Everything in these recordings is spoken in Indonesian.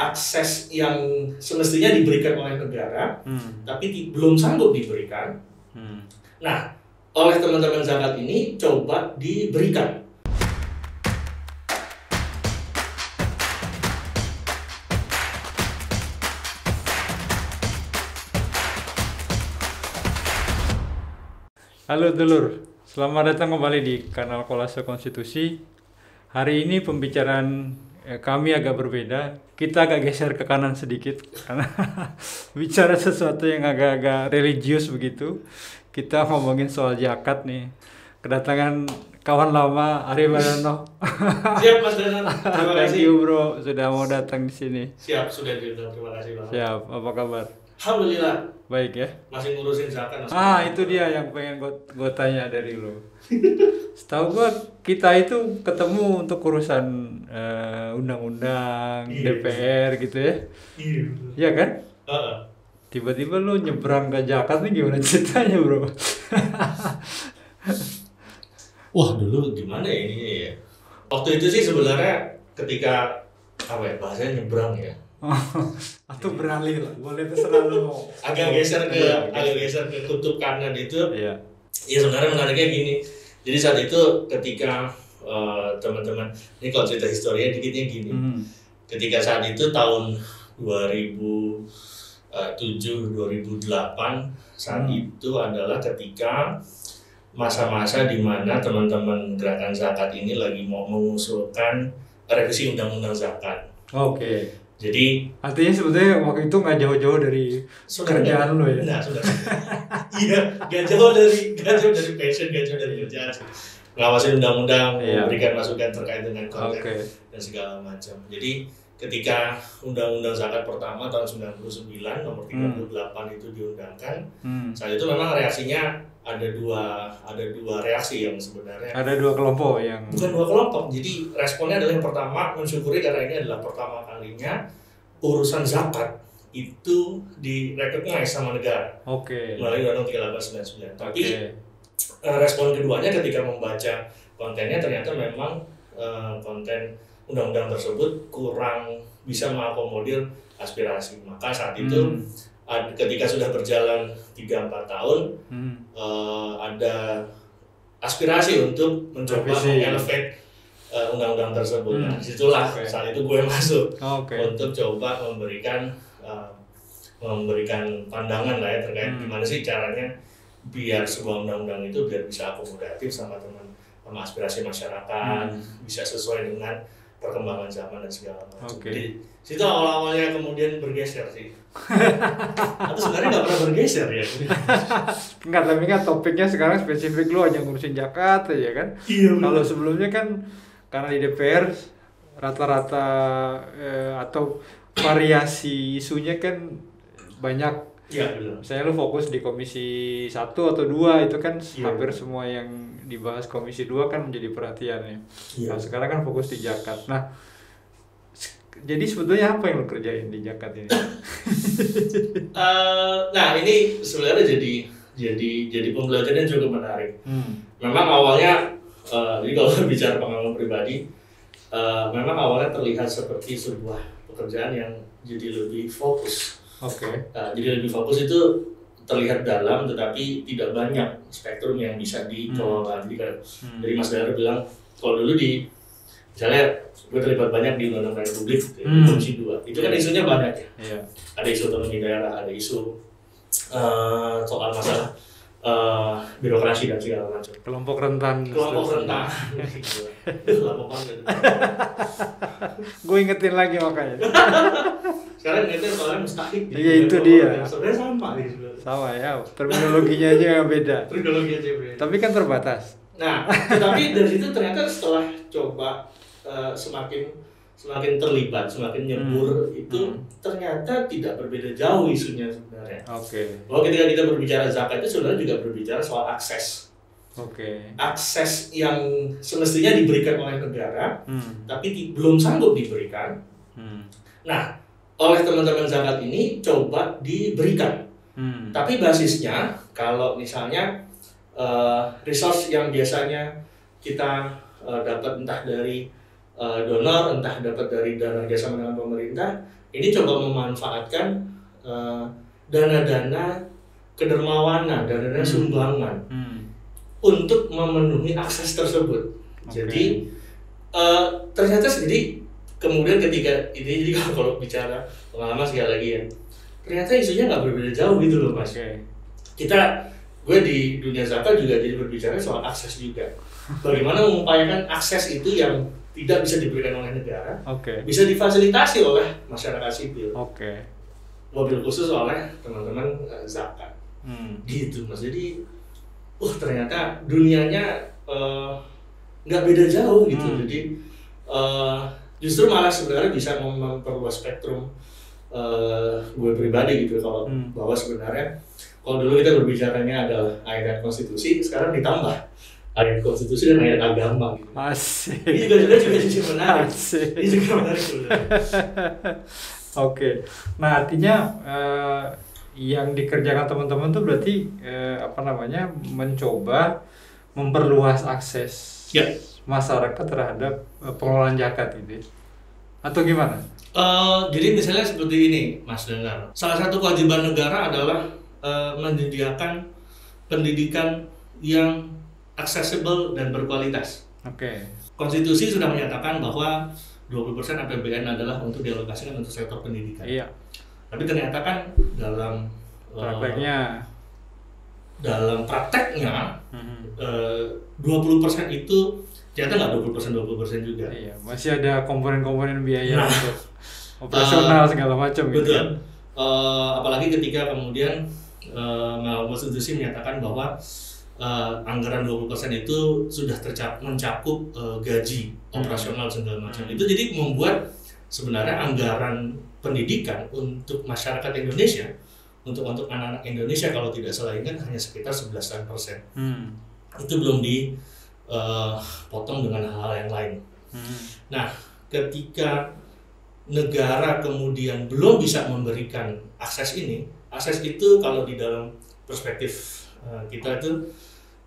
akses yang semestinya diberikan oleh negara, tapi belum sanggup diberikan. Nah, oleh teman-teman zakat ini coba diberikan. Halo dulur, selamat datang kembali di kanal Kolase Konstitusi. Hari ini pembicaraan kami agak berbeda. Kita agak geser ke kanan sedikit karena bicara sesuatu yang agak-agak religius begitu. Kita ngomongin soal zakat nih. Kedatangan kawan lama Ari Barano. Siap Mas Danan, terima Thank kasih. you bro, sudah mau datang di sini. Siap, sudah diundang, terima kasih Bang. Siap, apa kabar? Alhamdulillah, Baik ya. masih ngurusin zakat. Itu dia yang pengen gue tanya dari lo. Setahu gue kita itu ketemu untuk urusan undang-undang, Iya. DPR gitu ya. Iya. Iya kan? Heeh. Tiba-tiba lo nyebrang ke zakat nih, gimana ceritanya bro? Wah, dulu gimana ya ini ya? Waktu itu sih sebenarnya ketika bahasanya nyebrang ya. Atau beralih lah, boleh terserah lo. Agak geser Iya, ke kutub kanan itu. Iya. Ya sebenarnya menariknya gini. Jadi saat itu ketika teman-teman, ini kalau cerita historinya dikitnya gini. Ketika saat itu tahun 2007 2008 saat itu adalah ketika masa-masa di mana teman-teman gerakan zakat ini lagi mau mengusulkan revisi undang-undang zakat. Oke. Jadi Artinya sebetulnya waktu itu nggak jauh-jauh dari kerjaan lo ya? Nah, sudah. Iya, gak jauh dari passion, gak jauh dari kerjaan. Ngawasin undang-undang, Iya. memberikan masukan terkait dengan konten Oke. dan segala macam. Jadi ketika undang-undang zakat pertama tahun 99 nomor 38 itu diundangkan, saat itu memang reaksinya ada dua reaksi yang sebenarnya. Ada dua kelompok yang Bukan dua kelompok. Jadi responnya adalah yang pertama mensyukuri karena ini adalah pertama kalinya urusan zakat itu di-recognize sama negara Oke. melalui Undang-Undang 3899. Tapi Oke. respon keduanya ketika membaca kontennya ternyata memang konten undang-undang tersebut kurang bisa mengakomodir aspirasi. Maka saat itu ketika sudah berjalan 3-4 tahun ada aspirasi untuk mencoba Revisi. mengelevate undang-undang tersebut. Nah, disitulah saat itu gue masuk untuk coba memberikan pandangan lah ya terkait gimana sih caranya biar sebuah undang-undang itu biar bisa akomodatif sama aspirasi masyarakat, bisa sesuai dengan perkembangan zaman dan segala macam. Jadi situ awal-awalnya kemudian bergeser sih. Atau sebenarnya nggak pernah bergeser ya? Enggak, tapi kan topiknya sekarang spesifik lu hanya ngurusin Jakarta ya kan? Iya. Kalau sebelumnya kan karena di DPR rata-rata atau variasi isunya kan banyak. Iya benar. Saya lu fokus di komisi 1 atau 2 itu kan hampir Iya. semua yang dibahas komisi 2 kan menjadi perhatian ya. Iya. Nah, sekarang kan fokus di Jakarta. Nah, jadi sebetulnya apa yang lu kerjain di Jakarta ini? Nah ini sebenarnya jadi pembelajaran yang cukup menarik. Memang awalnya, jadi kalau bicara pengalaman pribadi, memang awalnya terlihat seperti sebuah pekerjaan yang jadi lebih fokus. Jadi lebih fokus itu terlihat dalam, tetapi tidak banyak spektrum yang bisa dikelola. Jadi dari Mas Dara bilang, kalau dulu misalnya gue terlibat banyak di Undang-Undang Republik, di Komisi 2, itu kan isunya banyak ya. Iya. Ada isu otonomi daerah, ada isu soal masalah birokrasi dan segala macam. Kelompok rentan. Kelompok rentan. Lama banget. Gue ingetin lagi makanya. Sekarang ingetnya soalnya mustahik. Iya, itu dia. Sebenarnya sama nih sebenarnya. Sama ya, terminologinya aja yang beda. Teknologi aja beda. Tapi kan terbatas. Nah, tetapi dari situ ternyata setelah coba semakin terlibat, semakin nyebur itu ternyata tidak berbeda jauh isunya sebenarnya. Bahwa ketika kita berbicara zakat itu sebenarnya juga berbicara soal akses. Akses yang semestinya diberikan oleh negara, tapi belum sanggup diberikan. Nah, oleh teman-teman zakat ini coba diberikan. Tapi basisnya kalau misalnya resource yang biasanya kita dapat entah dari donor, entah dapat dari dana kerjasama dengan pemerintah, ini coba memanfaatkan dana-dana kedermawanan, dana-dana sumbangan untuk memenuhi akses tersebut. Jadi ternyata jadi kemudian ketika ini, jadi kalau bicara pengalaman sekali lagi ya, ternyata isunya nggak berbeda jauh gitu loh Mas. Gue di dunia zakat juga jadi berbicara soal akses juga. Bagaimana mengupayakan akses itu yang tidak bisa diberikan oleh negara, bisa difasilitasi oleh masyarakat sipil. Mobil khusus oleh teman-teman zakat. Gitu Mas. Jadi, ternyata dunianya nggak beda jauh gitu. Jadi justru malah sebenarnya bisa memperluas spektrum gue pribadi gitu kalau bahwa sebenarnya kalau dulu kita berbicaranya adalah ayat konstitusi, sekarang ditambah ayat konstitusi dan ayat agama gitu. Asik. Ini juga menarik. Ini juga menarik Oke. Nah, artinya yang dikerjakan teman-teman tuh berarti mencoba memperluas akses masyarakat terhadap pengelolaan zakat gitu. Atau gimana? Jadi misalnya seperti ini, Mas Dengar. Salah satu kewajiban negara adalah menyediakan pendidikan yang aksesibel dan berkualitas. Konstitusi sudah menyatakan bahwa 20% APBN adalah untuk dialokasikan untuk sektor pendidikan. Tapi ternyata kan dalam prakteknya 20% itu ternyata nggak 20% juga. Masih ada komponen-komponen biaya untuk operasional segala macam gitu. Betul. Apalagi ketika kemudian konstitusi menyatakan bahwa anggaran 20% itu sudah mencakup gaji operasional segala macam. Itu jadi membuat sebenarnya anggaran pendidikan untuk masyarakat Indonesia, untuk anak-anak Indonesia kalau tidak salah ingat hanya sekitar 11%. Itu belum dipotong dengan hal-hal yang lain. Nah, ketika negara kemudian belum bisa memberikan akses itu kalau di dalam perspektif kita itu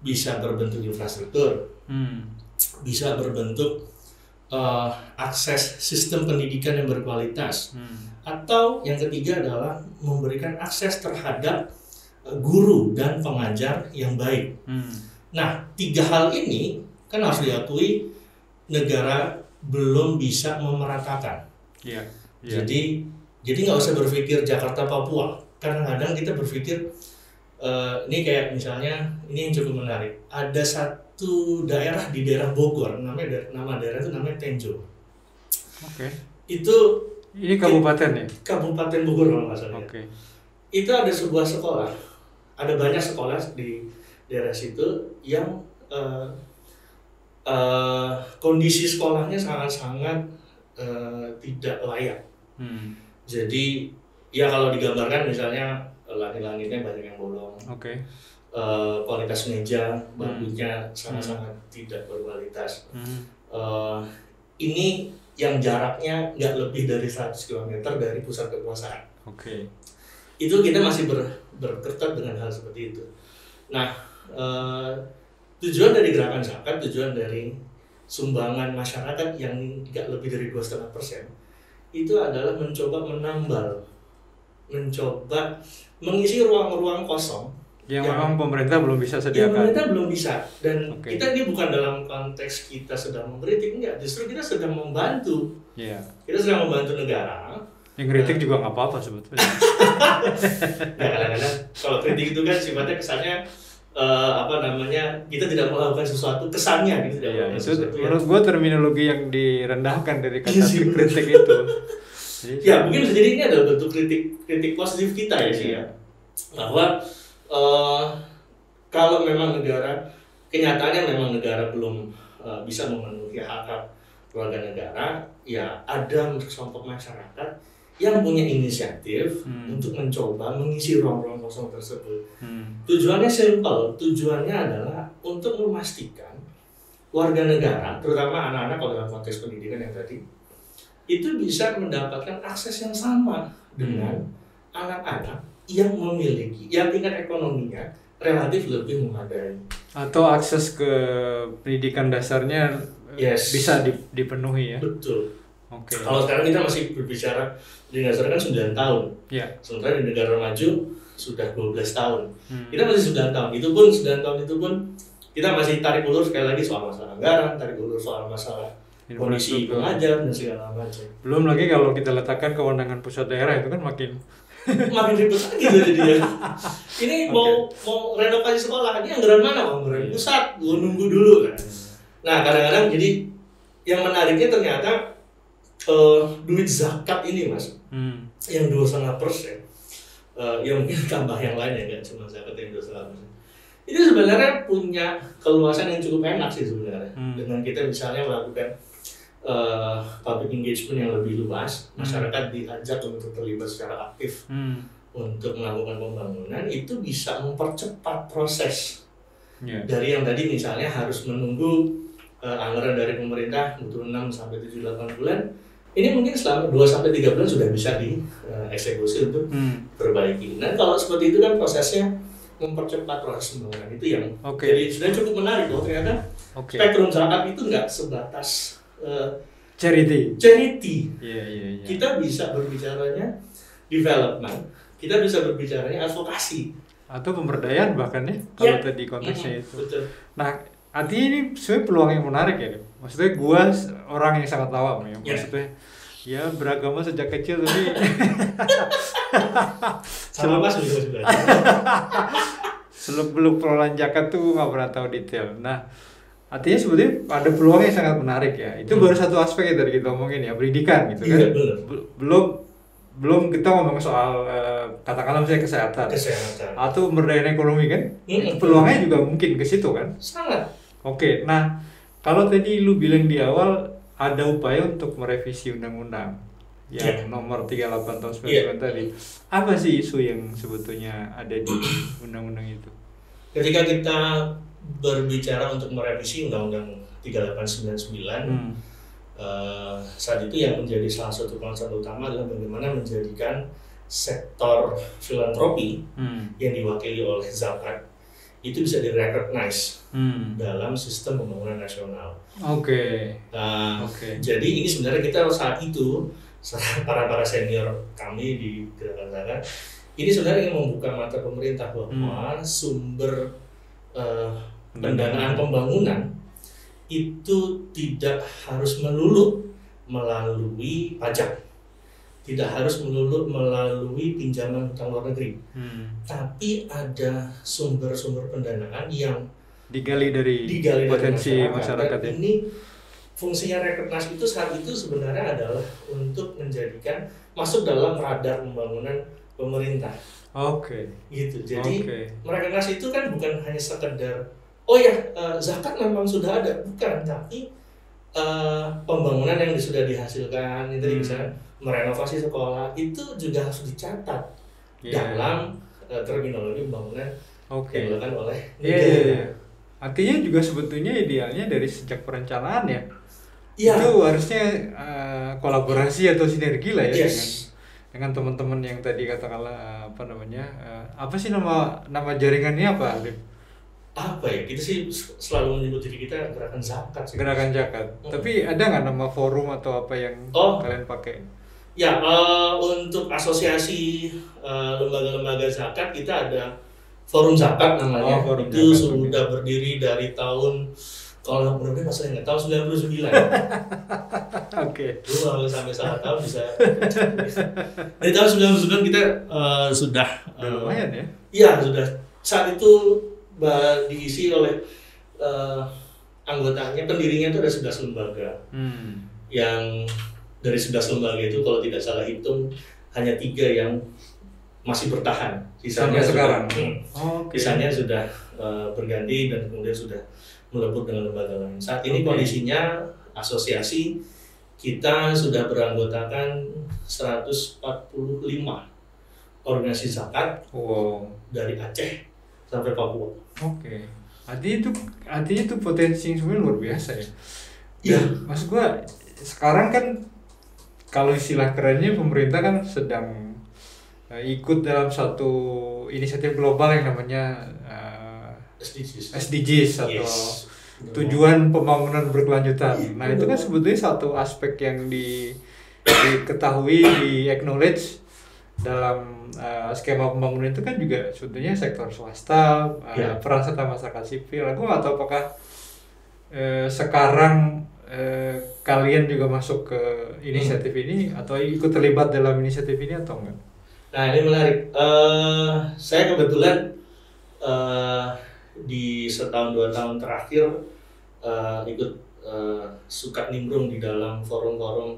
bisa berbentuk infrastruktur, bisa berbentuk akses sistem pendidikan yang berkualitas, atau yang ketiga adalah memberikan akses terhadap guru dan pengajar yang baik. Nah, 3 hal ini kan harus diakui negara belum bisa memeratakan. Jadi nggak usah berpikir Jakarta Papua. Kadang-kadang kita berpikir ini kayak misalnya ini yang cukup menarik. Ada satu daerah di daerah Bogor, nama daerah itu namanya Tenjo. Ini kabupaten ya? Kabupaten Bogor kalau nggak salah. Itu ada sebuah sekolah. Ada banyak sekolah di daerah situ yang kondisi sekolahnya sangat-sangat tidak layak. Jadi ya kalau digambarkan misalnya langit-langitnya banyak yang bolong. Kualitas meja, bangkunya sangat-sangat tidak berkualitas. Ini yang jaraknya nggak lebih dari 100 km dari pusat kekuasaan. Itu kita masih berketat dengan hal seperti itu. Nah, tujuan dari gerakan zakat, tujuan dari sumbangan masyarakat yang nggak lebih dari 2,5%, itu adalah mencoba mengisi ruang-ruang kosong yang memang pemerintah belum bisa sediakan. Yang pemerintah belum bisa, dan kita ini bukan dalam konteks kita sedang mengkritik, enggak, justru kita sedang membantu. Kita sedang membantu negara. Yang kritik juga nggak apa-apa sebetulnya. Nah, kadang-kadang kalau kritik itu kan sifatnya kesannya kita tidak melakukan sesuatu, kesannya gitu. Menurut gue terminologi yang direndahkan dari kata kritik itu. Mungkin bisa jadi ini adalah bentuk kritik positif kita ya sih ya, bahwa kalau memang kenyataannya memang negara belum bisa memenuhi hak-hak keluarga negara, ya ada kelompok masyarakat yang punya inisiatif untuk mencoba mengisi ruang-ruang kosong tersebut. Tujuannya simpel, tujuannya adalah untuk memastikan warga negara, terutama anak-anak kalau dalam konteks pendidikan yang tadi, itu bisa mendapatkan akses yang sama dengan anak-anak yang tingkat ekonominya relatif lebih memadai. Atau akses ke pendidikan dasarnya bisa dipenuhi ya. Betul. Oke. Kalau sekarang kita masih berbicara di Gaza kan 9 tahun. Iya. Sementara di negara maju sudah 12 tahun. Kita masih 9 tahun. Itu pun 9 tahun itu pun kita masih tarik ulur sekali lagi soal masalah anggaran, tarik ulur soal masalah kondisi pengajar dan segala macam. Belum lagi kalau kita letakkan kewenangan pusat daerah itu kan makin ribet lagi jadi ya. Ini mau renovasi sekolah, ini anggaran mana? Anggaran pusat, gua nunggu dulu kan. Nah kadang-kadang jadi yang menariknya ternyata duit zakat ini mas, yang 2,5%, yang mungkin tambah yang lain ya, nggak cuma zakat yang 2,5%. Itu sebenarnya punya keluasan yang cukup enak sih sebenarnya. Dengan kita misalnya melakukan public engagement yang lebih luas, masyarakat diajak untuk terlibat secara aktif untuk melakukan pembangunan, itu bisa mempercepat proses. Dari yang tadi misalnya harus menunggu anggaran dari pemerintah butuh 6 sampai 7 8 bulan. Ini mungkin selama 2 sampai 3 bulan sudah bisa dieksekusi untuk perbaiki. Nah, kalau seperti itu kan prosesnya mempercepat proses pembangunan itu yang jadi sudah cukup menarik loh ternyata. Spektrum zakat itu nggak sebatas charity. Yeah. Kita bisa berbicaranya development, kita bisa berbicaranya advokasi atau pemberdayaan bahkan ya kalau tadi konteksnya itu. Betul. Nah, artinya ini sebenarnya peluang yang menarik ya. Maksudnya gua orang yang sangat awam ya. Maksudnya ya beragama sejak kecil tapi sama Mas juga. Sebelum pengelolaan zakat tuh nggak pernah tahu detail. Nah, artinya sebetulnya ada peluang yang sangat menarik ya. Itu baru satu aspek yang tadi kita omongin ya, pendidikan gitu kan. Belum kita ngomong soal katakanlah misalnya kesehatan atau pemberdayaan ekonomi kan. Itu peluangnya juga mungkin ke situ kan. Sangat. Oke, nah kalau tadi lu bilang di awal ada upaya untuk merevisi undang-undang yang nomor 38 tahun 99 tadi. Apa sih isu yang sebetulnya ada di undang-undang itu? Ketika kita berbicara untuk merevisi undang-undang 3899, saat itu yang menjadi salah satu concern utama adalah bagaimana menjadikan sektor filantropi yang diwakili oleh zakat itu bisa di-recognize dalam sistem pembangunan nasional. Jadi ini sebenarnya kita saat itu para senior kami di Gerakan Zakat ini sebenarnya ingin membuka mata pemerintah bahwa sumber pendanaan pembangunan itu tidak harus melulu melalui pajak, tidak harus melulu melalui pinjaman hutang luar negeri, tapi ada sumber-sumber pendanaan yang digali dari potensi masyarakat ya. Ini fungsinya Rakernas itu saat itu sebenarnya adalah untuk menjadikan masuk dalam radar pembangunan pemerintah. Gitu. Jadi Rakernas itu kan bukan hanya sekedar zakat memang sudah ada, bukan, tapi pembangunan yang sudah dihasilkan itu misalnya merenovasi sekolah itu juga harus dicatat dalam terminologi pembangunan yang dilakukan oleh negara. Artinya juga sebetulnya idealnya dari sejak perencanaan ya. Itu harusnya kolaborasi atau sinergi lah ya dengan teman-teman yang tadi katakanlah apa sih nama jaringannya apa? Kita sih selalu menyebut diri kita Gerakan Zakat. Gerakan Zakat. Tapi ada nggak nama forum atau apa yang kalian pakai? Ya, untuk asosiasi lembaga-lembaga zakat kita ada Forum Zakat namanya. Itu sudah berdiri dari tahun, kalau menurutnya masanya nggak tahu, 99. Lu kalau sampai salah tahun bisa. Dari tahun 99 kita sudah lumayan ya? Iya, sudah. Saat itu diisi oleh anggotanya, pendirinya itu ada 11 lembaga. Yang dari 11 lembaga itu kalau tidak salah hitung hanya 3 yang masih bertahan. Sisanya sekarang. Sisanya sudah berganti dan kemudian sudah melebur dengan lembaga lain. Saat ini kondisinya asosiasi kita sudah beranggotakan 145 organisasi zakat dari Aceh sampai Papua. Artinya itu potensi yang sebenarnya luar biasa ya. Iya. Maksud gua sekarang kan kalau istilah kerennya pemerintah kan sedang ikut dalam satu inisiatif global yang namanya SDGs atau tujuan pembangunan berkelanjutan. Nah itu kan sebetulnya satu aspek yang diketahui, di acknowledge dalam skema pembangunan itu kan juga sebetulnya sektor swasta, peran serta masyarakat sipil. Aku nggak tahu apakah sekarang kalian juga masuk ke inisiatif ini atau ikut terlibat dalam inisiatif ini atau enggak? Nah ini menarik. Saya kebetulan di setahun 2 tahun terakhir ikut suka nimbrung di dalam forum-forum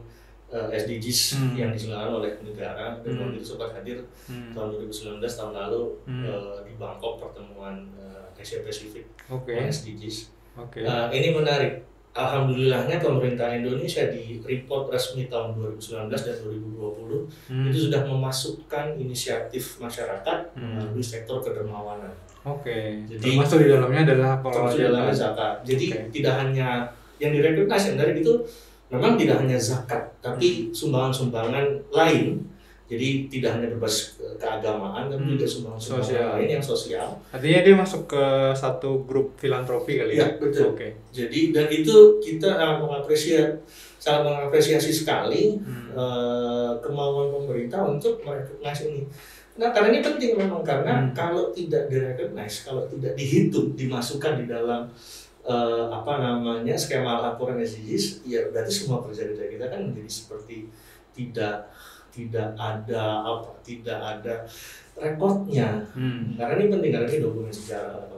SDGs yang diselenggarakan oleh negara, dan waktu itu sempat hadir tahun 2019 tahun lalu di Bangkok, pertemuan Asia Pasifik SDGs. Ini menarik. Alhamdulillahnya pemerintah Indonesia di report resmi tahun 2019 dan 2020 itu sudah memasukkan inisiatif masyarakat melalui sektor kedermawanan. Jadi termasuk di dalamnya adalah pengelolaan zakat. Jadi tidak hanya yang direkognize, yang dari itu memang tidak hanya zakat, tapi sumbangan-sumbangan lain. Jadi tidak hanya berbasis keagamaan, tapi juga sumbangan-sumbangan lain yang sosial. Artinya dia masuk ke satu grup filantropi kali ya? Betul. Jadi dan itu kita sangat mengapresiasi sekali kemauan pemerintah untuk merecognize ini. Nah, karena ini penting memang, karena kalau tidak direcognize, kalau tidak dihitung, dimasukkan di dalam skema laporan SDGs, ya berarti semua kerja-kerja kita kan menjadi seperti tidak ada rekodnya. Karena ini penting, karena ini dokumen sejarah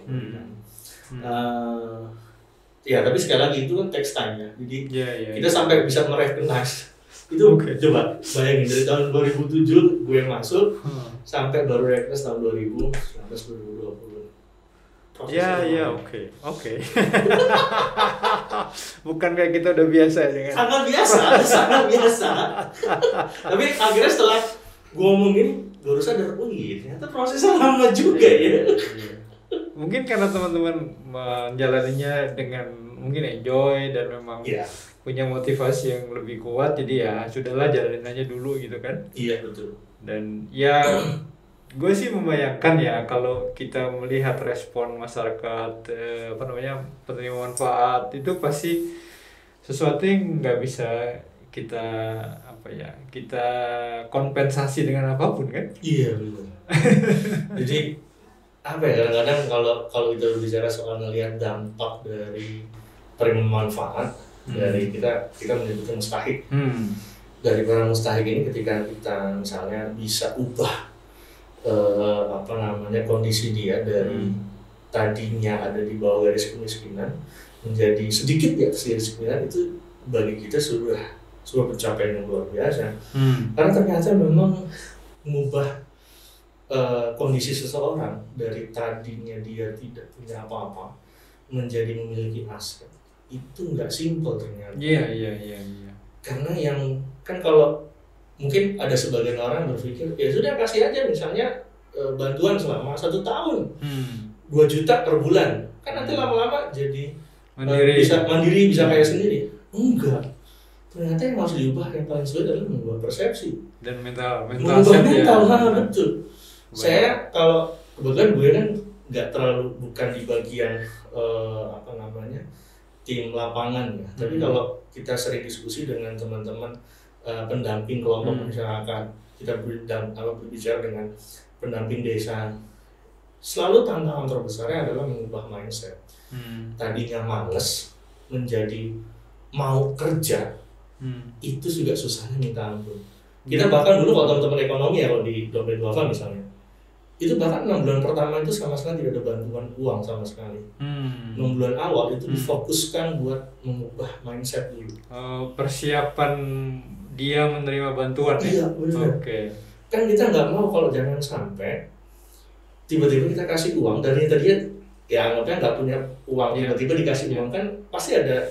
ya, tapi sekali lagi itu kan text time ya. Jadi kita sampai bisa merecognize itu. Coba bayangin dari tahun 2007 gue masuk sampai baru recognize tahun 2019-2020. Oke. Bukan kayak kita udah biasa ya kan? Sangat biasa. Tapi akhirnya setelah gue ngomong ini, baru sadar, ternyata prosesnya lama juga ya. Mungkin karena teman-teman menjalaninya dengan mungkin enjoy dan memang punya motivasi yang lebih kuat, jadi ya sudahlah, jalanin aja dulu gitu kan? Iya, betul. Dan ya gue sih membayangkan ya, kalau kita melihat respon masyarakat penerima manfaat itu pasti sesuatu yang nggak bisa kita kompensasi dengan apapun kan? Iya, betul. Jadi kadang-kadang kalau kita berbicara soal melihat dampak dari penerima manfaat dari kita menyebutnya mustahik. Dari para mustahik ini, ketika kita misalnya bisa ubah kondisi dia dari tadinya ada di bawah garis kemiskinan menjadi sedikit di atas garis kemiskinan, itu bagi kita sebuah pencapaian yang luar biasa. Karena ternyata memang mengubah kondisi seseorang dari tadinya dia tidak punya apa-apa menjadi memiliki aset, itu nggak simpel ternyata. Iya. Karena yang kan, kalau mungkin ada sebagian orang berpikir, ya sudah kasih aja misalnya bantuan selama 1 tahun, 2 juta per bulan, kan nanti lama-lama jadi mandiri, bisa kaya sendiri. Enggak, ternyata yang harus diubah yang paling sulit adalah mengubah persepsi dan mental. Betul. Saya kalau kebetulan gue kan nggak terlalu, bukan di bagian tim lapangan ya, tapi kalau kita sering diskusi dengan teman-teman pendamping kelompok masyarakat, kita berbicara dengan pendamping desa, selalu tantangan terbesarnya adalah mengubah mindset. Tadinya malas menjadi mau kerja, itu juga susahnya minta ampun. Kita bahkan dulu kalau teman-teman ekonomi ya, kalau di Dompet Duafa misalnya, itu bahkan 6 bulan pertama itu sama sekali tidak ada bantuan uang sama sekali. 6 bulan awal itu difokuskan buat mengubah mindset dulu. Persiapan dia menerima bantuan ya? Iya, benar. Kan kita nggak mau kalau jangan sampai tiba-tiba kita kasih uang dari tadi ya anggapnya nggak punya uang, tiba-tiba dikasih uang, kan pasti ada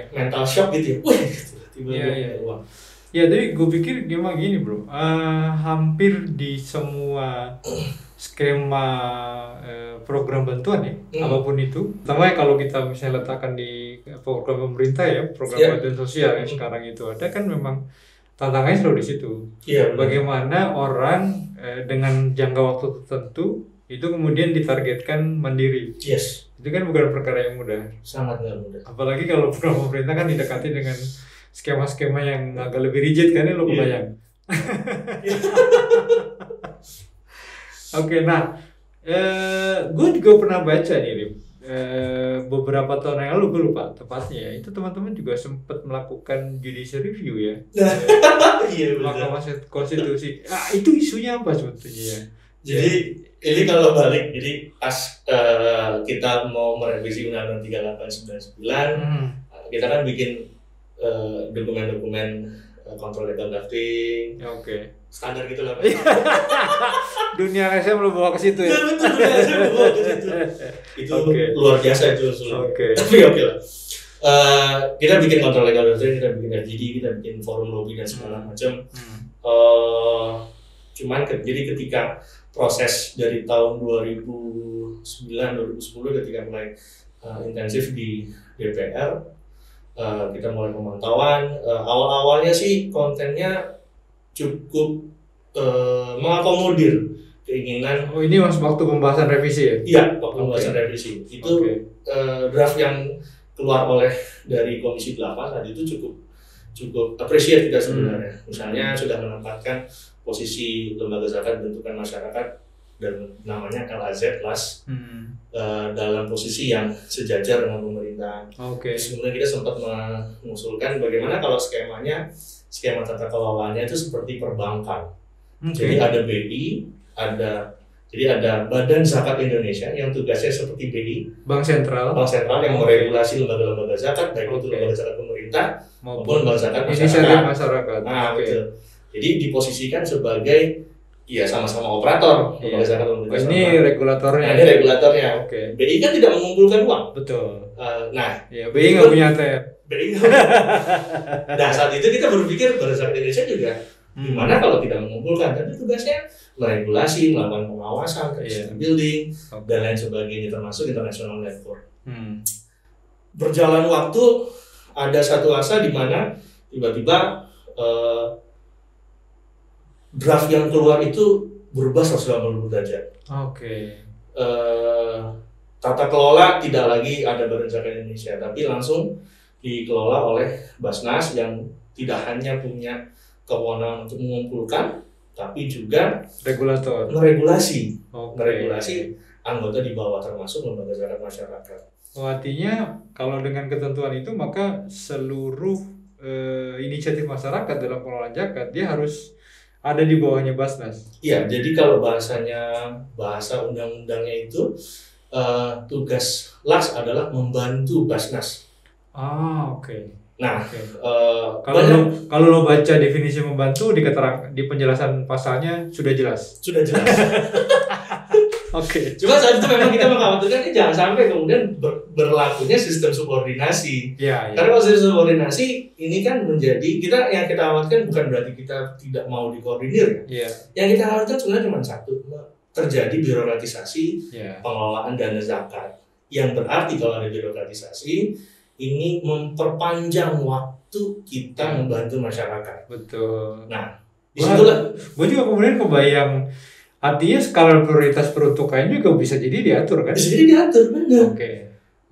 mental shock gitu ya. Tiba-tiba uang. Ya, tapi gue pikir gimana gini bro, hampir di semua skema program bantuan ya, apapun itu, terutama kalau kita misalnya letakkan di program pemerintah ya, program bantuan sosial yang sekarang itu ada, kan memang tantangannya selalu di situ. Bagaimana orang dengan jangka waktu tertentu itu kemudian ditargetkan mandiri. Yes. Itu kan bukan perkara yang mudah. Sangat nggak mudah. Apalagi kalau program pemerintah kan didekati dengan skema-skema yang agak lebih rigid kan, lo kebayang. Oke, nah, gue juga pernah baca nih, Lim. Beberapa tahun yang lalu, gue lupa tepatnya ya, itu teman-teman juga sempat melakukan judicial review ya. Iya, Mahkamah Konstitusi. Itu isunya apa sebetulnya ya? Jadi ini kalau balik, jadi pas kita mau merevisi Undang-Undang 3899, kita kan bikin dokumen-dokumen kontrol legal drafting, Oke. standar gitu lah. Dunia LSM lo bawa ke situ ya? Betul, saya bawa ke situ. Itu luar biasa itu. Tapi oke lah. Kita bikin kontrol legal drafting, kita bikin FGD, kita bikin forum lobby dan segala macam. Jadi ketika proses dari tahun 2009-2010 ketika mulai intensif di DPR, kita mulai pemantauan. Awal-awalnya sih kontennya cukup mengakomodir keinginan. Oh, ini waktu pembahasan revisi ya? Iya, waktu pembahasan revisi. Itu draft yang keluar dari Komisi 8 saat itu cukup appreciate kita sebenarnya. Misalnya sudah menempatkan posisi lembaga zakat bentukan masyarakat dan namanya LAZ dalam posisi yang sejajar dengan pemerintah. Kemudian kita sempat mengusulkan bagaimana kalau skema tata kelolanya itu seperti perbankan. Jadi ada BI, jadi ada Badan Zakat Indonesia yang tugasnya seperti BI, Bank Sentral yang meregulasi lembaga-lembaga zakat, baik itu lembaga zakat pemerintah maupun lembaga zakat masyarakat. Nah, betul. Jadi diposisikan sebagai sama-sama operator lembaga zakat pemerintah. Ini regulatornya. Ini regulatornya. BI kan tidak mengumpulkan uang. Betul. BI nggak punya ATM. Nah, saat itu kita berpikir Badan Zakat Indonesia juga gimana kalau tidak mengumpulkan, tapi tugasnya meregulasi, melakukan pengawasan, building, dan lain sebagainya, termasuk international network. Berjalan waktu, ada satu masa di mana tiba-tiba draft yang keluar itu berubah 180 derajat. Tata kelola tidak lagi ada Badan Zakat Indonesia, tapi langsung dikelola oleh Basnas yang tidak hanya punya kewenangan untuk mengumpulkan, tapi juga meregulasi anggota di bawah, termasuk lembaga zakat masyarakat. Artinya kalau dengan ketentuan itu maka seluruh inisiatif masyarakat dalam pengelolaan zakat dia harus ada di bawahnya Basnas. Iya, jadi kalau bahasa undang-undangnya itu tugas LAS adalah membantu Basnas. Nah, kalau lo baca definisi membantu di penjelasan pasalnya sudah jelas. Cuma saat itu memang kita mengkhawatirkan jangan sampai kemudian berlakunya sistem subordinasi. Karena kalau sistem subordinasi ini kan yang kita khawatirkan bukan berarti kita tidak mau dikoordinir. Yang kita khawatirkan sebenarnya cuma satu, terjadi birokratisasi pengelolaan dana zakat. Yang berarti kalau ada birokratisasi, ini memperpanjang waktu kita membantu masyarakat. Betul. Nah, disitulah gue juga kemudian kebayang, artinya skala prioritas peruntukannya juga bisa jadi diatur kan? Bisa jadi diatur, benar.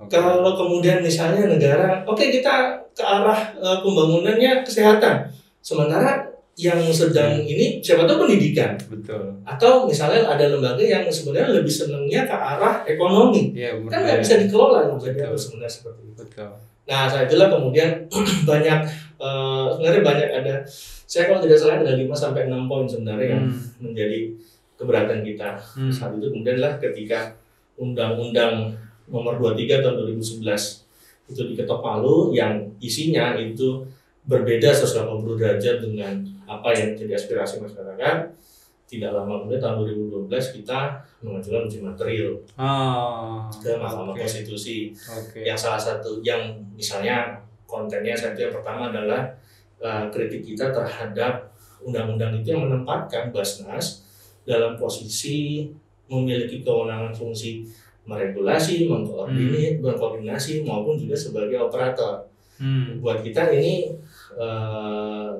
Kalau kemudian misalnya negara, kita ke arah pembangunannya kesehatan, sementara yang sedang ini siapa tahu pendidikan. Betul. Atau misalnya ada lembaga yang sebenarnya lebih senangnya ke arah ekonomi. Kan nggak bisa dikelola, nggak bisa diatur sebenarnya seperti itu. Nah, saat itulah kemudian sebenarnya banyak ada, saya kalau tidak salah ada 5-6 poin sebenarnya yang menjadi keberatan kita. Saat itu kemudian lah ketika Undang-Undang Nomor 23 tahun 2011 itu diketok palu, yang isinya itu berbeda 180 derajat dengan apa yang menjadi aspirasi masyarakat. Tidak lama kemudian tahun 2012 kita mengajukan uji material ke Mahkamah Konstitusi. Yang salah satu yang misalnya kontennya yang pertama adalah kritik kita terhadap undang-undang itu yang menempatkan Basnas dalam posisi memiliki kewenangan fungsi meregulasi, mengkoordinasi maupun juga sebagai operator. Buat kita ini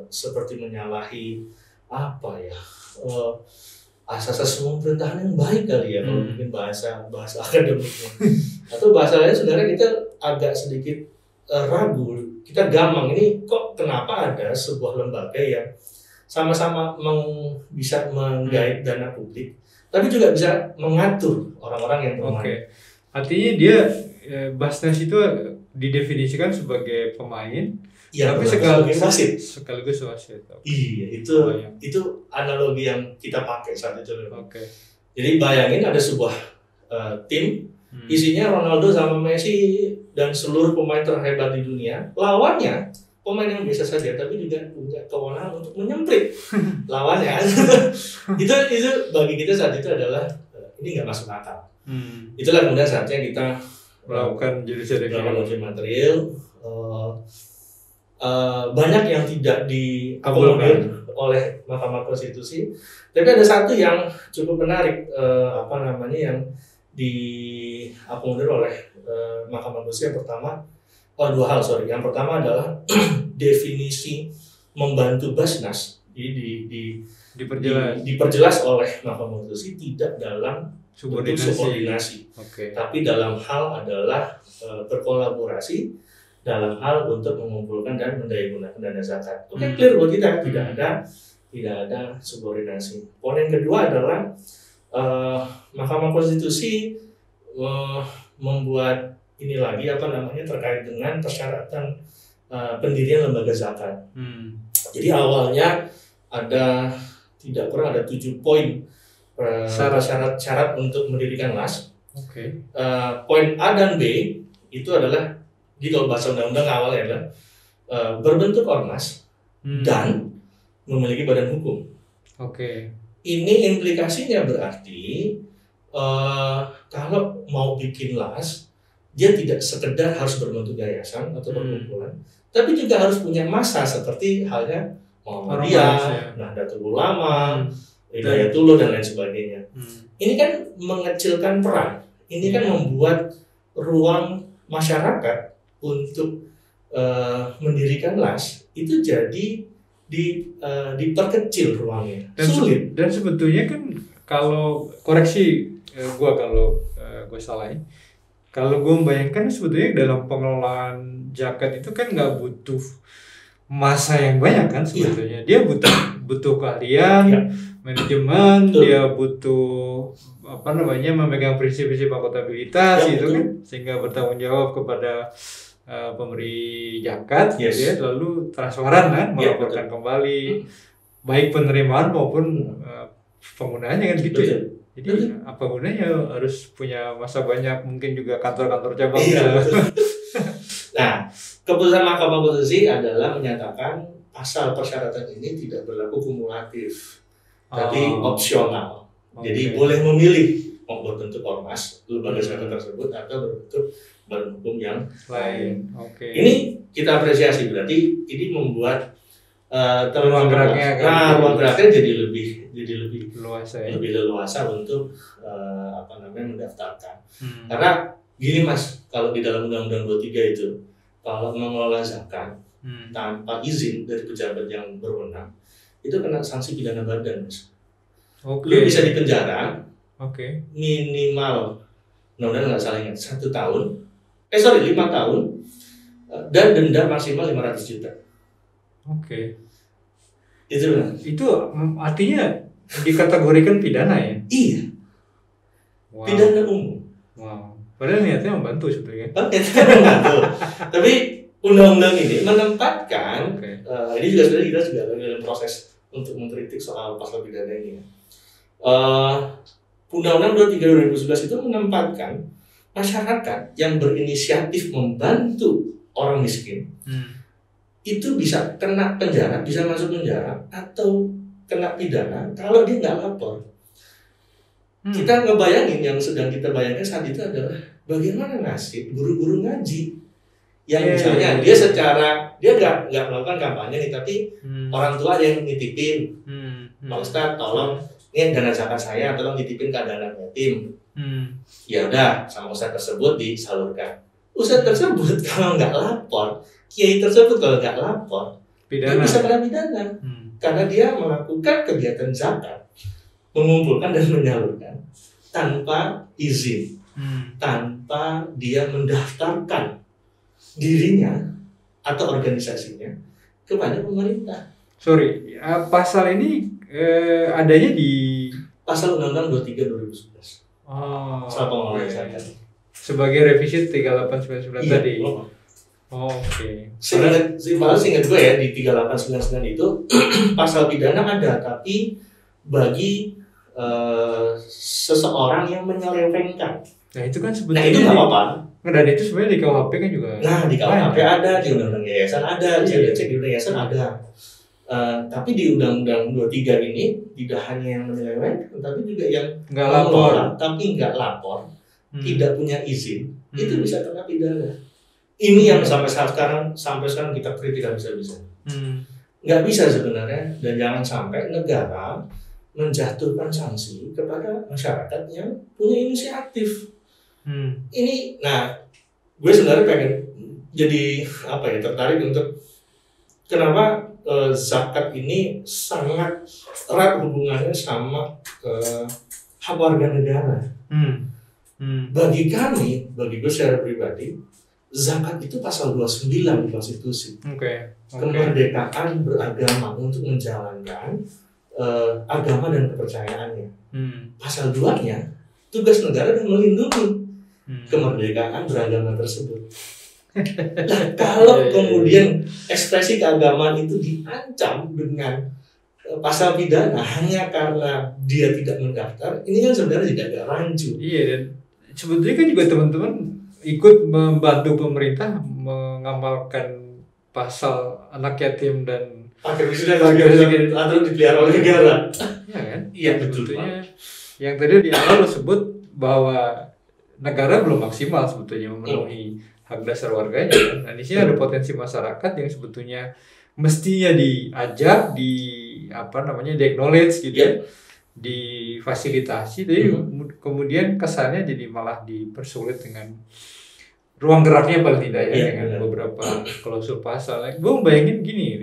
seperti menyalahi asas pemerintahan yang baik kali ya, kalau mungkin bahasa akademiknya. Atau bahasa lain sebenarnya kita agak sedikit ragu, kita gamang ini kok kenapa ada sebuah lembaga yang sama-sama bisa menggait dana publik, tapi juga bisa mengatur orang-orang yang bermain. Artinya dia Basnas itu didefinisikan sebagai pemain, tapi sekaligus wasit. Iya, itu analogi yang kita pakai saat itu. Jadi bayangin ada sebuah tim isinya Ronaldo sama Messi dan seluruh pemain terhebat di dunia, lawannya pemain yang biasa saja tapi juga punya kewenangan untuk menyemprit lawannya. itu bagi kita saat itu adalah ini nggak masuk akal. Itulah kemudian saatnya kita melakukan uji material. Banyak yang tidak diakomodir oleh Mahkamah Konstitusi, tapi ada satu yang cukup menarik, yang diakomodir oleh Mahkamah Konstitusi. Yang pertama, dua hal. Yang pertama adalah definisi membantu Basnas diperjelas oleh Mahkamah Konstitusi tidak dalam subordinasi. Tapi dalam hal adalah berkolaborasi dalam hal untuk mengumpulkan dan mendayagunakan dana zakat. Clear buat kita, tidak ada subordinasi. Poin yang kedua adalah Mahkamah Konstitusi membuat ini lagi terkait dengan persyaratan pendirian lembaga zakat. Jadi awalnya tidak kurang ada 7 poin syarat untuk mendirikan LAS. Poin A dan B itu adalah, di kalau bahasa undang-undang awalnya adalah berbentuk ormas dan memiliki badan hukum. Ini implikasinya berarti kalau mau bikin LAS, dia tidak sekedar harus berbentuk yayasan atau perkumpulan, tapi juga harus punya massa seperti halnya Muhammadiyah, Nahdlatul Ulama, Hidayatullah dan lain sebagainya. Ini kan mengecilkan peran. Ini kan membuat ruang masyarakat untuk mendirikan LAS itu jadi diperkecil ruangnya. Sulit. Dan sebetulnya kan kalau koreksi kalau gue salah ya. Kalau gue membayangkan sebetulnya dalam pengelolaan zakat itu kan nggak butuh masa yang banyak kan sebetulnya. Dia butuh keahlian, manajemen, dia butuh memegang prinsip-prinsip akuntabilitas gitu kan, sehingga bertanggung jawab kepada pemberi zakat, lalu transparan kan, melaporkan kembali baik penerimaan maupun penggunaannya kan gitu ya. Jadi apa gunanya harus punya masa banyak, mungkin juga kantor-kantor cabang. Nah, keputusan Mahkamah Konstitusi adalah menyatakan pasal persyaratan ini tidak berlaku kumulatif, tapi opsional. Jadi boleh memilih mau berbentuk ormas, lembaga zakat tersebut, atau berbentuk badan hukum yang lain. Ini kita apresiasi, berarti ini membuat ruang geraknya jadi lebih leluasa untuk mendaftarkan. Karena gini Mas, kalau di dalam Undang-Undang 23 itu, kalau mengelola zakat tanpa izin dari pejabat yang berwenang, itu kena sanksi pidana badan, Mas. Lu bisa dipenjara minimal, mudah-mudahan nggak salah ingat, 5 tahun, dan denda maksimal 500 juta. Itu artinya dikategorikan pidana ya? Iya. Pidana umum. Padahal niatnya membantu sebetulnya. Tapi undang-undang ini menempatkan, ini juga sebenarnya kita juga dalam proses untuk mengkritik soal pasal pidana ini. Undang-Undang 23 2011 itu menempatkan masyarakat yang berinisiatif membantu orang miskin itu bisa kena penjara, bisa masuk penjara atau kena pidana kalau dia nggak lapor. Kita ngebayangin, yang sedang kita bayangkan saat itu adalah bagaimana nasib guru-guru ngaji yang misalnya dia nggak melakukan kampanye nih, tapi orang tua yang nitipin, Pak Ustadz tolong ini dana zakat saya, tolong nitipin ke anak yatim. Ya udah, sama ustadz tersebut disalurkan. Ustadz tersebut kalau nggak lapor, kiai tersebut kalau nggak lapor, dia bisa kena pidana karena dia melakukan kegiatan zakat mengumpulkan dan menyalurkan tanpa izin, tanpa dia mendaftarkan dirinya atau organisasinya kepada pemerintah. Sorry, pasal ini adanya di Pasal Undang-Undang 23 2011. Soal pengelolaan zakat. Sebagai revisi 3899 tadi. Oke. Seingat gue ya di 3899 itu pasal pidana ada, tapi bagi seseorang yang menyelewengkan. Nah itu kan sebetulnya. Nah itu nggak apa-apa. Dan itu sebenarnya di KUHP kan juga. Nah di KUHP ada, di Undang-Undang Yayasan ada, cek di Undang Yayasan ada. Tapi di Undang-Undang 23 ini tidak hanya yang menyelewengkan, tapi juga yang nggak lapor, tapi nggak lapor, tidak punya izin, itu bisa kena pidana. Ini yang sampai sekarang kita kritik habis-habisan. Nggak bisa sebenarnya, dan jangan sampai negara menjatuhkan sanksi kepada masyarakat yang punya inisiatif. Ini, nah, gue sebenarnya pengen jadi tertarik untuk kenapa zakat ini sangat erat hubungannya sama hak warga negara. Bagi gue secara pribadi, zakat itu pasal 29 di konstitusi. Kemerdekaan beragama untuk menjalankan agama dan kepercayaannya. Pasal 2-nya, tugas negara dan melindungi kemerdekaan beragama tersebut. Nah, kalau kemudian ekspresi keagamaan itu diancam dengan pasal pidana hanya karena dia tidak mendaftar, ini kan sebenarnya tidak ada rancu. Iya, dan sebetulnya kan juga teman-teman ikut membantu pemerintah mengamalkan pasal anak yatim dan pakai wisuda atau dipelihara oleh negara. Iya kan? Iya betul. Yang tadi di awal lo sebut bahwa negara belum maksimal sebetulnya memenuhi hak dasar warganya. Nah, di sini ada potensi masyarakat yang sebetulnya mestinya diajak, di-acknowledge gitu ya, difasilitasi, tapi kemudian kesannya jadi malah dipersulit dengan ruang geraknya paling tidak ya, dengan beberapa klausul pasal. Gue bayangin gini,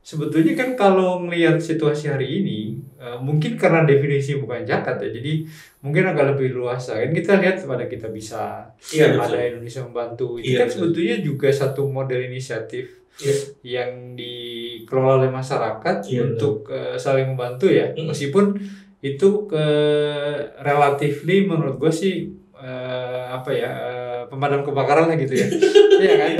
sebetulnya kan kalau melihat situasi hari ini, mungkin karena definisi bukan zakat ya, jadi mungkin agak lebih luas. Kan kita lihat pada Kita Bisa, ada Indonesia Membantu, itu kan sebetulnya juga satu model inisiatif yang dikelola oleh masyarakat untuk saling membantu ya, meskipun itu relatifly menurut gue sih pemadam kebakaran lah gitu ya. Iya kan?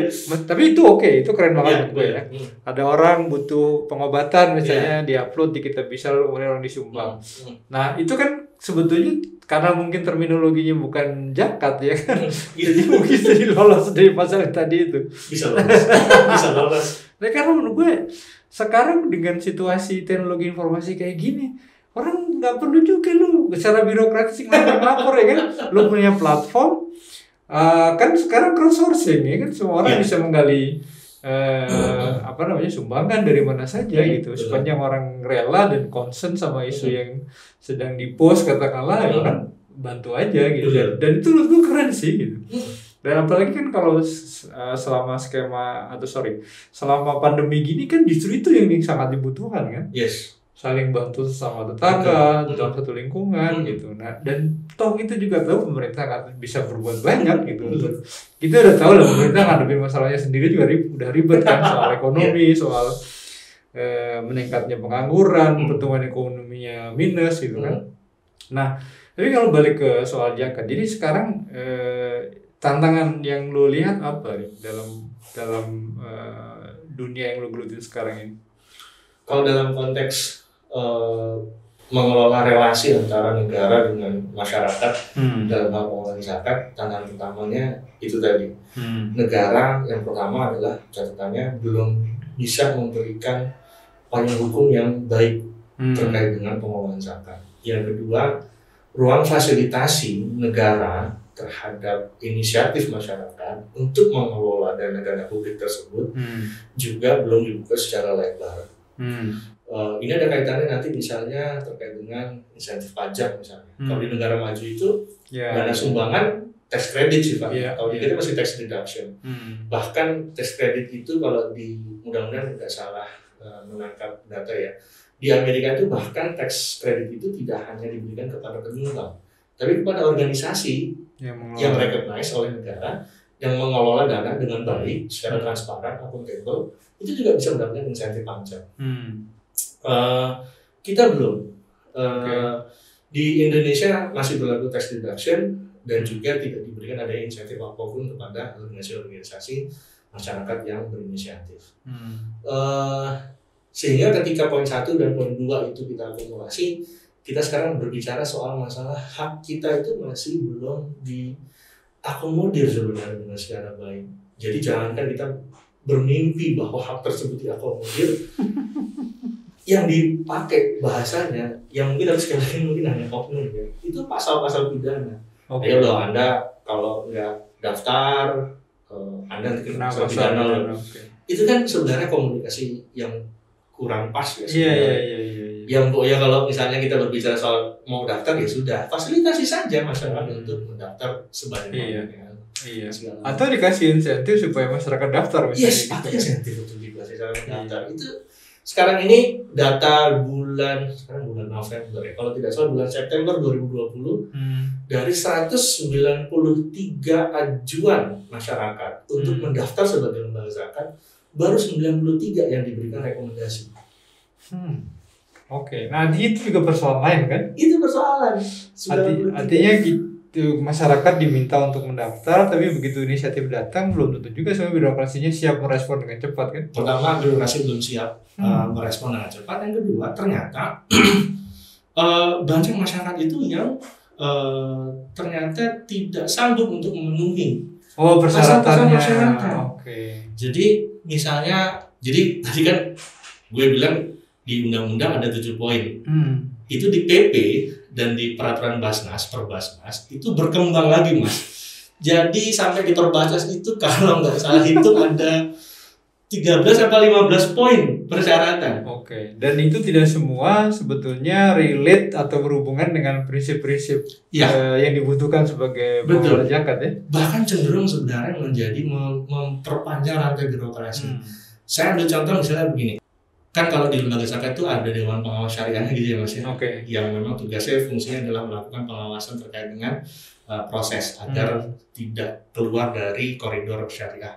Tapi itu oke, itu keren banget menurut gue ya. Ada orang butuh pengobatan misalnya, diupload di Kita Bisa, kemudian orang disumbang. Nah, itu kan sebetulnya karena mungkin terminologinya bukan zakat ya kan. Jadi mungkin jadi lolos dari pasal tadi itu. Bisa lolos. Nah, karena menurut gue sekarang dengan situasi teknologi informasi kayak gini, orang nggak perlu juga lu secara birokratis ngelapor ya kan. Lu punya platform, kan sekarang crowdsourcing ya kan, semua orang bisa menggali sumbangan dari mana saja gitu, sepanjang orang rela dan concern sama isu yang sedang dipost katakanlah, ya orang bantu aja gitu. Dan itu menurut gue keren sih gitu. Dan apalagi kan kalau selama pandemi gini kan justru itu yang sangat dibutuhkan kan. Saling bantu sesama tetangga dalam satu lingkungan gitu. Nah, dan toh itu juga tahu pemerintah nggak bisa berbuat banyak gitu. Kita udah tahu lah pemerintah ngadepin masalahnya sendiri juga udah ribet kan, soal ekonomi, soal meningkatnya pengangguran, pertumbuhan ekonominya minus gitu kan. Nah, tapi kalau balik ke soal zakat, jadi sekarang tantangan yang lo lihat apa nih dalam dunia yang lo gelutin sekarang ini? Kalau dalam konteks mengelola relasi antara negara dengan masyarakat dalam hal pengelolaan zakat, tantangan utamanya itu tadi. Negara yang pertama adalah catatannya belum bisa memberikan payung hukum yang baik terkait dengan pengelolaan zakat. Yang kedua, ruang fasilitasi negara terhadap inisiatif masyarakat untuk mengelola dana-dana publik tersebut juga belum dibuka secara lebar. Ini ada kaitannya nanti misalnya terkait dengan insentif pajak misalnya. Kalau di negara maju itu dana sumbangan tax credit sih Pak. Kalau di kita masih tax deduction. Bahkan tax credit itu kalau di undang-undang tidak salah menangkap data ya, Di Amerika itu bahkan tax credit itu tidak hanya diberikan kepada penyumbang, tapi kepada organisasi yang recognize oleh negara, yang mengelola dana dengan baik, secara transparan, akuntabel, itu juga bisa mendapatkan insentif pajak. Kita belum. Di Indonesia masih berlaku tax deduction dan juga tidak diberikan ada insentif apapun kepada organisasi-organisasi masyarakat yang berinisiatif. Sehingga ketika poin 1 dan poin 2 itu kita akumulasi, kita sekarang berbicara soal masalah hak kita itu masih belum diakomodir sebenarnya dengan secara baik. Jadi jangankan kita bermimpi bahwa hak tersebut diakomodir, yang dipakai bahasanya, yang mungkin harus sekali mungkin hanya oknum ya, itu pasal-pasal pidana. Ayo loh Anda kalau nggak daftar, Anda kena pasal pidana. Itu kan sebenarnya komunikasi yang kurang pas ya. Yang pokoknya kalau misalnya kita berbicara soal mau daftar ya sudah, fasilitasi saja masyarakat untuk mendaftar sebanyak-banyaknya. Atau dikasih insentif supaya masyarakat daftar misalnya. Yes, atau insentif untuk dikasih daftar. Itu sekarang ini data bulan November ya. Kalau tidak salah bulan September 2020 dari 193 ajuan masyarakat untuk mendaftar sebagai lembaga zakat, baru 93 yang diberikan rekomendasi. Oke. Nah, itu juga persoalan lain kan? Itu persoalan. Artinya gitu, masyarakat diminta untuk mendaftar, tapi begitu inisiatif datang belum tentu juga semua birokrasinya siap merespon dengan cepat kan? Pertama, birokrasi belum siap merespon dengan cepat. Yang kedua, ternyata banyak masyarakat itu yang ternyata tidak sanggup untuk memenuhi persyaratannya. Jadi misalnya, tadi kan gue bilang di undang-undang ada 7 poin. Itu di PP dan di peraturan Basnas, Perbasnas itu berkembang lagi Mas. Jadi sampai di Perbasnas itu kalau nggak salah hitung ada 13 sampai 15 poin persyaratan. Dan itu tidak semua sebetulnya relate atau berhubungan dengan prinsip-prinsip yang dibutuhkan sebagai pengelola zakat ya. Bahkan cenderung sebenarnya menjadi memperpanjang rantai birokrasi. Saya ambil contoh misalnya begini. Kan kalau di lembaga zakat itu ada Dewan Pengawas Syariah gitu ya Mas ya. Yang memang tugasnya fungsinya adalah melakukan pengawasan terkait dengan proses agar tidak keluar dari koridor syariah.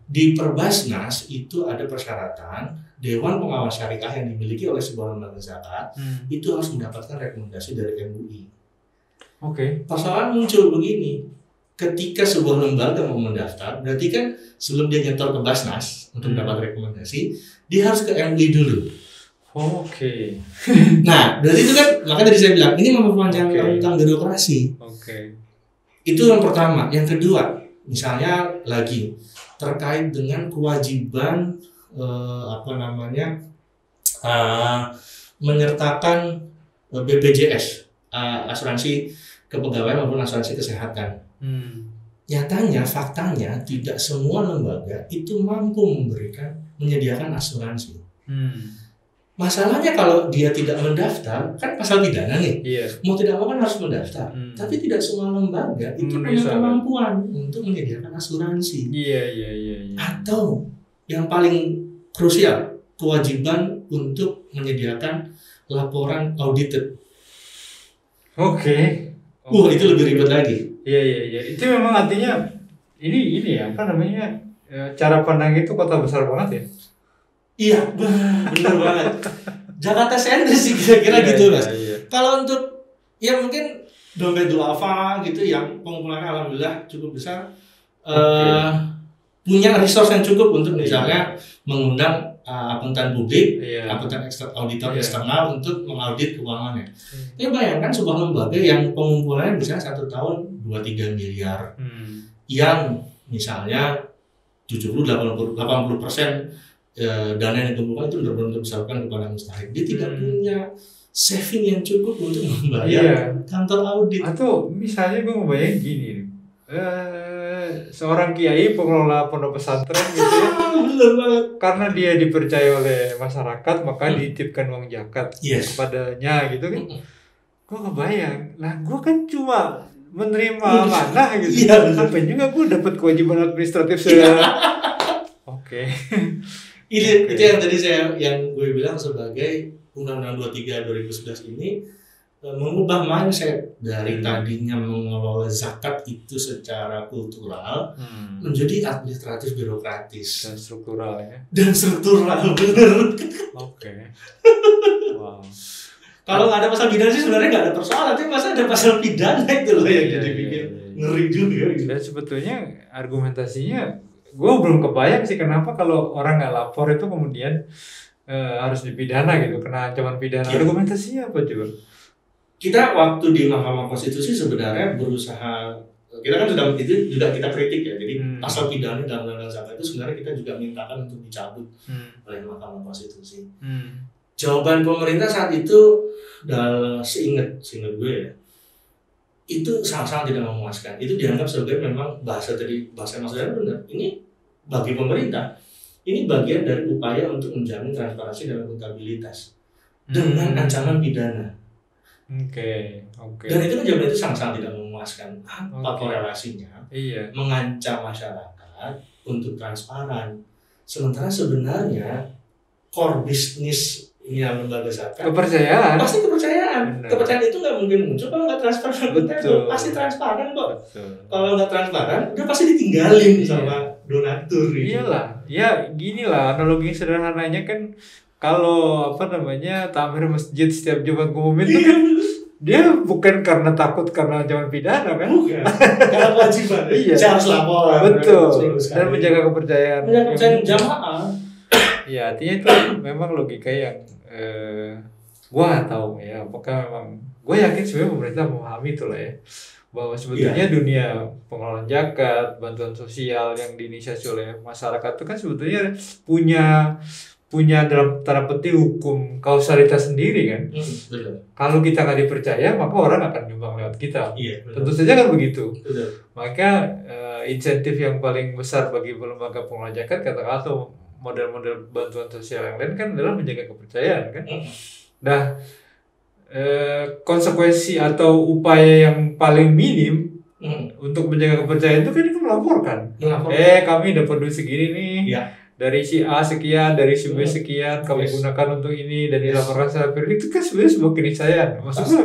Di Perbasnas itu ada persyaratan Dewan Pengawas Syariah yang dimiliki oleh sebuah lembaga zakat itu harus mendapatkan rekomendasi dari MUI. Persoalan muncul begini, ketika sebuah lembaga mau mendaftar, berarti kan sebelum dia nyetor ke Basnas untuk dapat rekomendasi, dia harus ke MUI dulu. Nah, berarti itu kan, makanya tadi saya bilang ini memperpanjang tentang birokrasi. Itu yang pertama. Yang kedua, misalnya lagi terkait dengan kewajiban menyertakan BPJS, asuransi kepegawaian maupun asuransi kesehatan. Nyatanya, faktanya tidak semua lembaga itu mampu menyediakan asuransi. Masalahnya kalau dia tidak mendaftar, kan pasal pidana nih. Mau tidak mau kan harus mendaftar. Tapi tidak semua lembaga itu punya kemampuan untuk menyediakan asuransi. Atau yang paling krusial, kewajiban untuk menyediakan laporan audited. Itu lebih ribet lagi. Itu memang artinya ini ya cara pandang itu kota besar banget ya. Iya, benar banget. Jakarta sentris sih kira-kira gitu Mas. Kalau untuk mungkin dompet duafa gitu yang pengumpulannya alhamdulillah cukup besar, punya resource yang cukup untuk misalnya mengundang akuntan publik, akuntan auditor eksternal untuk mengaudit keuangannya. Bayangkan sebuah lembaga yang pengumpulannya bisa 1 tahun 2-3 miliar, yang misalnya 70-80% dana yang dikumpulkan itu benar-benar disalurkan kepada mustahik. Dia tidak punya saving yang cukup untuk membayar kantor audit. Atau misalnya gue ngebayangin gini, seorang kiai pengelola pondok pesantren gitu ya, karena dia dipercaya oleh masyarakat maka dititipkan uang zakat kepadanya gitu kan. Gue kebayang, nah gue kan cuma menerima amanah gitu. Sampai juga gue dapat kewajiban administratif Itu yang tadi yang gue bilang sebagai Undang-Undang 23 2011 ini mengubah mindset dari tadinya mengelola zakat itu secara kultural menjadi administratif birokratis dan struktural ya. Dan struktural bener. Oke. Wow. Kalau nggak ada pasal pidana sih sebenarnya nggak ada persoalan, tapi masa ada pasal pidana itu loh yang jadi bikin ngeri juga. Dan sebetulnya argumentasinya, gue belum kebayang sih kenapa kalau orang nggak lapor itu kemudian harus dipidana gitu, kena ancaman pidana. Argumentasinya apa coba? Kita waktu di Mahkamah Konstitusi sebenarnya berusaha, kita kan sudah itu juga kita kritik ya, jadi pasal pidana dalam undang-undang zakat itu sebenarnya kita juga mintakan untuk dicabut oleh Mahkamah Konstitusi. Jawaban pemerintah saat itu, seingat gue ya, itu sangat-sangat tidak memuaskan. Itu dianggap sebagai memang bahasa maksudnya benar. Ini bagi pemerintah, ini bagian dari upaya untuk menjamin transparansi dan akuntabilitas dengan ancaman pidana. Oke. Dan itu kan jawaban itu sangat-sangat tidak memuaskan. Apa korelasinya? Iya. Mengancam masyarakat untuk transparan. Sementara sebenarnya core bisnis yang lembaga zakat, kepercayaan. Pasti kepercayaan. Benar. Kepercayaan itu nggak mungkin muncul kalau nggak transparan. Betul. Pasti transparan kok. Betul. Kalau nggak transparan, udah pasti ditinggalin sama donatur. Gitu. Iyalah, ya gini lah analogi sederhananya kan. Kalau takmir masjid setiap Jumat umum itu kan dia bukan karena takut karena ancaman pidana kan? Bukan. Karena kewajiban. Iya. Harus lapor. Betul. Dan menjaga kepercayaan. Menjaga kepercayaan jamaah. Ya artinya itu memang logika yang gua nggak tahu ya. Apakah memang gue yakin sebenarnya pemerintah memahami itu lah ya. Bahwa sebetulnya dunia pengelolaan zakat, bantuan sosial yang diinisiasi oleh masyarakat itu kan sebetulnya punya dalam tanda petik hukum kausalitas sendiri kan. Betul. Kalau kita nggak dipercaya maka orang akan nyumbang lewat kita. Iya, tentu saja kan begitu. Betul. Maka insentif yang paling besar bagi lembaga pengelola zakat katakanlah atau model-model bantuan sosial yang lain kan adalah menjaga kepercayaan kan. Nah konsekuensi atau upaya yang paling minim untuk menjaga kepercayaan itu kan melaporkan. Kami dapat duit segini nih. Ya. Dari si A sekian, dari si B sekian, kami gunakan untuk ini dan dilaporkan secara periodik. Itu kan sebenarnya sebuah keniscayaan. Maksudnya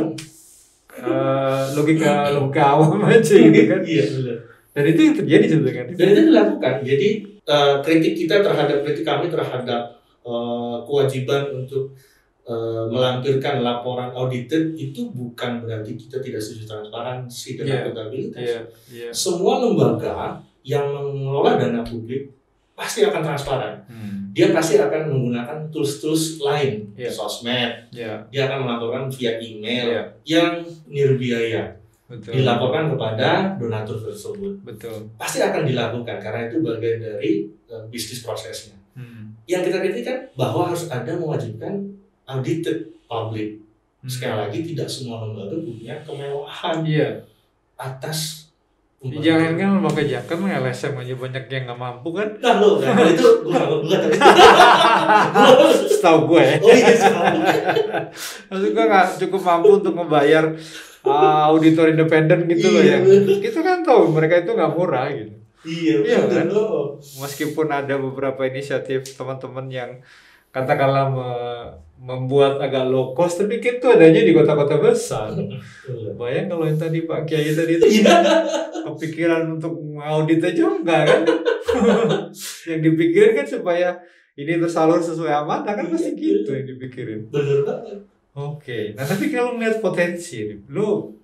logika awam aja gitu kan. Iya, benar. Dan itu yang terjadi sebetulnya. Dan itu dilakukan. Jadi kritik kami terhadap kewajiban untuk melampirkan laporan audited itu bukan berarti kita tidak setuju transparansi dan akuntabilitas. Semua lembaga yang mengelola dana publik pasti akan transparan. Dia pasti akan menggunakan tools-tools lain, sosmed. Dia akan melaporkan via email yang nirbiaya. Betul. Dilaporkan kepada donatur tersebut. Betul. Pasti akan dilakukan karena itu bagian dari bisnis prosesnya. Yang kita kritikkan bahwa harus ada mewajibkan audited public. Sekali lagi tidak semua lembaga punya kemewahan atas. Jangan kan lembaga zakat LSM aja banyak yang nggak mampu kan? Nah lo, itu bukan. Setahu gue. Oh iya, setahu. Maksud gue nggak cukup mampu untuk membayar auditor independen gitu loh ya. Kita kan tahu mereka itu nggak murah gitu. Iya kan? Meskipun ada beberapa inisiatif teman-teman yang katakanlah membuat agak low cost, tapi itu adanya di kota-kota besar. Bayang kalau yang tadi Pak Kiai tadi itu kepikiran untuk audit aja enggak kan? Yang dipikirin kan supaya ini tersalur sesuai amanah kan pasti gitu yang dipikirin. Bener banget. Oke. Nah tapi kalau melihat potensi, lu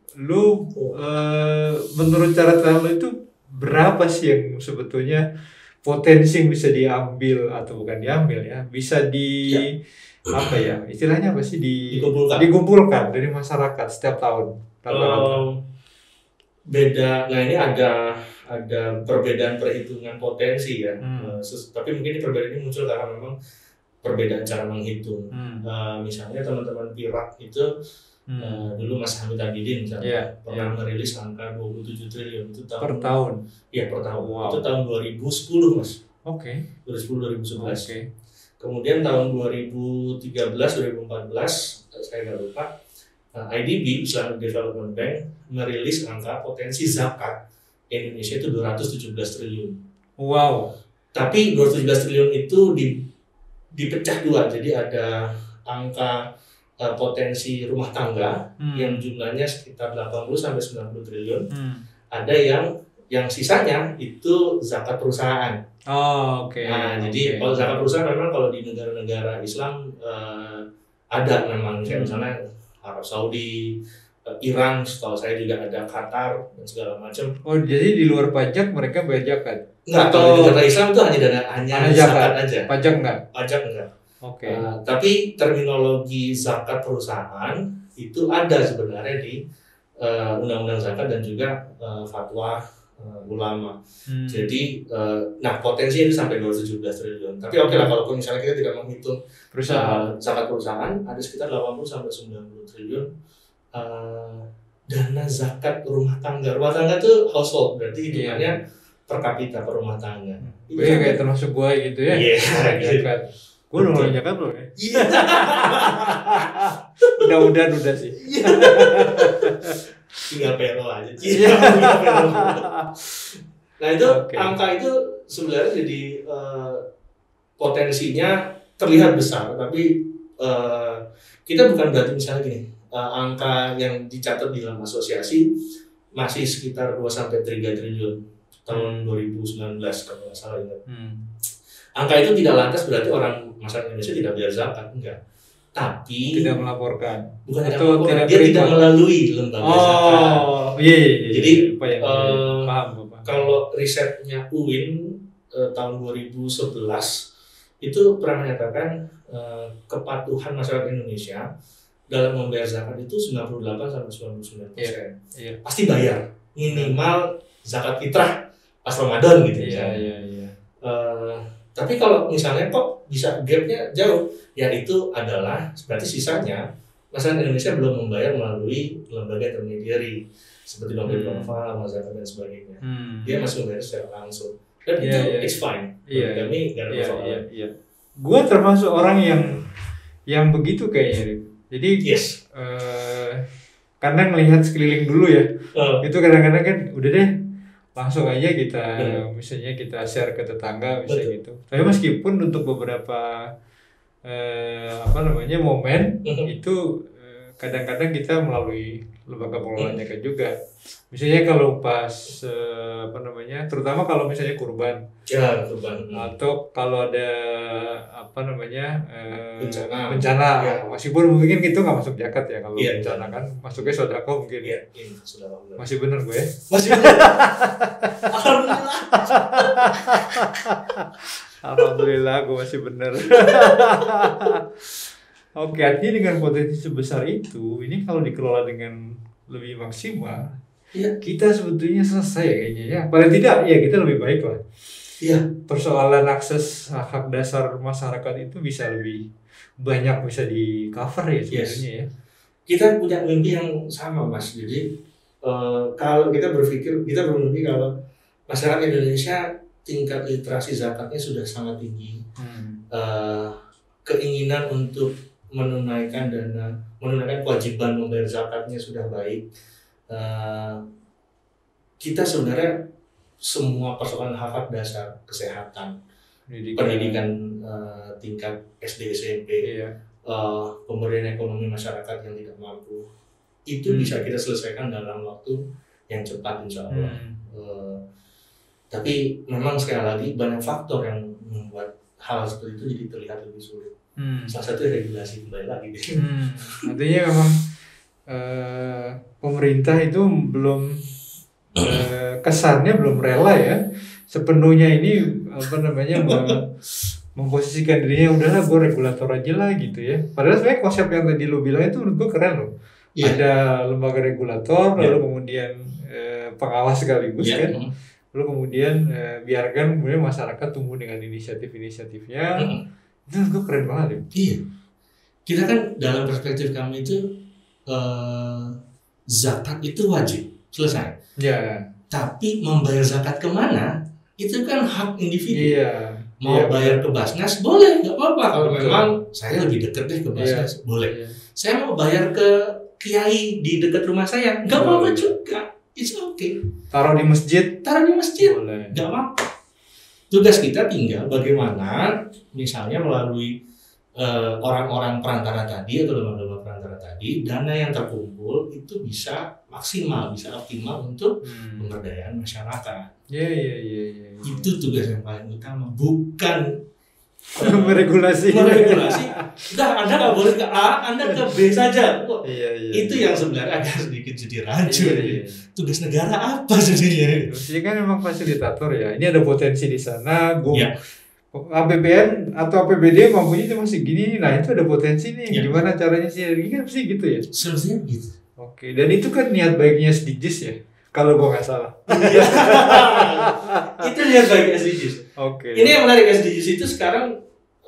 menurut cara lu itu berapa sih yang sebetulnya potensi yang bisa diambil atau bukan diambil ya, bisa apa ya istilahnya apa sih dikumpulkan dari masyarakat setiap tahun rata-rata? Beda. Nah ini ada perbedaan perhitungan potensi ya. Tapi mungkin perbedaan ini muncul karena memang perbedaan cara menghitung. Misalnya teman-teman Pirak itu dulu Mas Hamid Abidin misalnya pernah merilis angka 27 triliun itu per tahun. Iya per tahun. Wow. Itu tahun 2010 Mas. Oke. 2010 2011. Oke. Kemudian tahun 2013 2014 saya nggak lupa. IDB Islamic Development Bank merilis angka potensi zakat Indonesia itu 217 triliun. Wow. Tapi 217 triliun itu dipecah dua. Jadi ada angka potensi rumah tangga yang jumlahnya sekitar 80 sampai 90 triliun. Ada yang sisanya itu zakat perusahaan. Oh, oke. Nah, jadi kalau zakat perusahaan memang kalau di negara-negara Islam ada memang misalnya Arab Saudi, Iran, setahu saya juga ada Qatar dan segala macam. Oh, jadi di luar pajak mereka bayar zakat? Enggak, kalau di negara Islam itu hanya zakat aja. Pajak enggak? Pajak enggak. Oke. Tapi terminologi zakat perusahaan itu ada sebenarnya di undang-undang zakat dan juga fatwa ulama. Jadi, nah potensi itu sampai 217 triliun. Tapi oke lah kalau misalnya kita tidak menghitung zakat perusahaan, ada sekitar 80 sampai 90 triliun. Dana zakat rumah tangga itu household, berarti hitungannya per kapita per rumah tangga. Iya kayak termasuk gua gitu ya. Iya. Zakat. Gua udah mulai zakat belum ya? Iya. Mudah-mudahan udah sih. Tinggal payroll aja. Nah itu angka itu sebenarnya jadi potensinya terlihat besar, tapi kita bukan berarti misalnya gini, angka yang dicatat di dalam asosiasi masih sekitar 2-3 triliun tahun 2019 kalau nggak salah ingat. Angka itu tidak lantas berarti orang masyarakat Indonesia tidak bayar zakat, enggak. Tapi tidak melaporkan. Bukan tidak melaporkan, dia tidak melalui lembaga zakat. Iya. Jadi paham. Kalau risetnya UIN tahun 2011 itu pernah menyatakan kepatuhan masyarakat Indonesia dalam membayar zakat itu 98-99%. Iya. Pasti bayar minimal zakat fitrah pas Ramadan gitu. Iya. Tapi kalau misalnya kok bisa gapnya jauh, ya itu adalah berarti sisanya masyarakat Indonesia belum membayar melalui lembaga intermediary seperti Bank Indonesia, Mazakat dan sebagainya. Dia masih membayar secara langsung. Dan itu it's fine. Kami nggak ada masalah. Gue termasuk orang yang begitu kayaknya. Jadi karena melihat sekeliling dulu ya, itu kadang-kadang kan udah deh langsung aja kita misalnya kita share ke tetangga misalnya gitu. Tapi meskipun untuk beberapa momen itu kadang-kadang kita melalui lembaga pengelola zakat juga. Misalnya kalau pas terutama kalau misalnya kurban. Ya, kurban. Atau kalau ada bencana. Ya. Meskipun mungkin itu nggak masuk zakat ya kalau bencana kan masuknya sedekah mungkin. Iya, masih benar gue. Masih benar. Alhamdulillah gue masih benar. Oke, artinya dengan potensi sebesar itu, ini kalau dikelola dengan lebih maksimal, kita sebetulnya selesai kayaknya ya. Paling tidak, ya kita lebih baik lah. Iya. Persoalan akses hak dasar masyarakat itu bisa lebih banyak bisa di cover ya sebenarnya ya. Kita punya mimpi yang sama Mas. Jadi kalau kita bermimpi kalau masyarakat Indonesia tingkat literasi zakatnya sudah sangat tinggi. Keinginan untuk menunaikan kewajiban membayar zakatnya sudah baik. Kita sebenarnya semua persoalan hak dasar, kesehatan, pendidikan tingkat SD SMP, pemberdayaan ekonomi masyarakat yang tidak mampu, itu bisa kita selesaikan dalam waktu yang cepat insya Allah. Tapi memang sekali lagi banyak faktor yang membuat hal seperti itu jadi terlihat lebih sulit. Salah satu regulasi kembali lagi. Artinya memang pemerintah itu belum kesannya belum rela ya sepenuhnya ini memposisikan dirinya udahlah gue regulator aja lah gitu ya. Padahal sebenarnya konsep yang tadi lo bilang itu menurut gue keren loh. Ada lembaga regulator lalu kemudian pengawas sekaligus kan. Lalu kemudian biarkan kemudian masyarakat tumbuh dengan inisiatif-inisiatifnya. Itu menurut gue keren banget ya. Iya. Kita kan dalam perspektif kami itu zakat itu wajib selesai. Ya. Tapi membayar zakat kemana itu kan hak individu. Iya. Mau bayar ke Basnas boleh, nggak apa-apa. Kalau memang saya lebih dekat deh ke Basnas boleh. Saya mau bayar ke kiai di dekat rumah saya nggak apa-apa juga. It's okay. Taruh di masjid. Boleh. Nggak apa-apa. Tugas kita tinggal bagaimana misalnya melalui orang-orang perantara tadi atau lembaga perantara tadi, dana yang terkumpul itu bisa maksimal, bisa optimal untuk pemberdayaan masyarakat. Iya. Itu tugas yang paling utama, bukan meregulasi. Udah, Anda nggak boleh ke A, Anda ke B saja. Iya. Itu yang sebenarnya agak sedikit jadi rancu. Iya. Tugas negara apa sebenarnya? Mestinya kan memang fasilitator ya. Ini ada potensi di sana. Iya. APBN atau APBD mampunya cuma segini, nah itu ada potensi nih. Ya. Gimana caranya sinergi kan pasti gitu ya. Sebenarnya gitu. Oke, dan itu kan niat baiknya SDGs ya, kalau gua nggak salah. Iya. Itu niat baik SDGs. Oke. Ini yang menarik, SDGs itu sekarang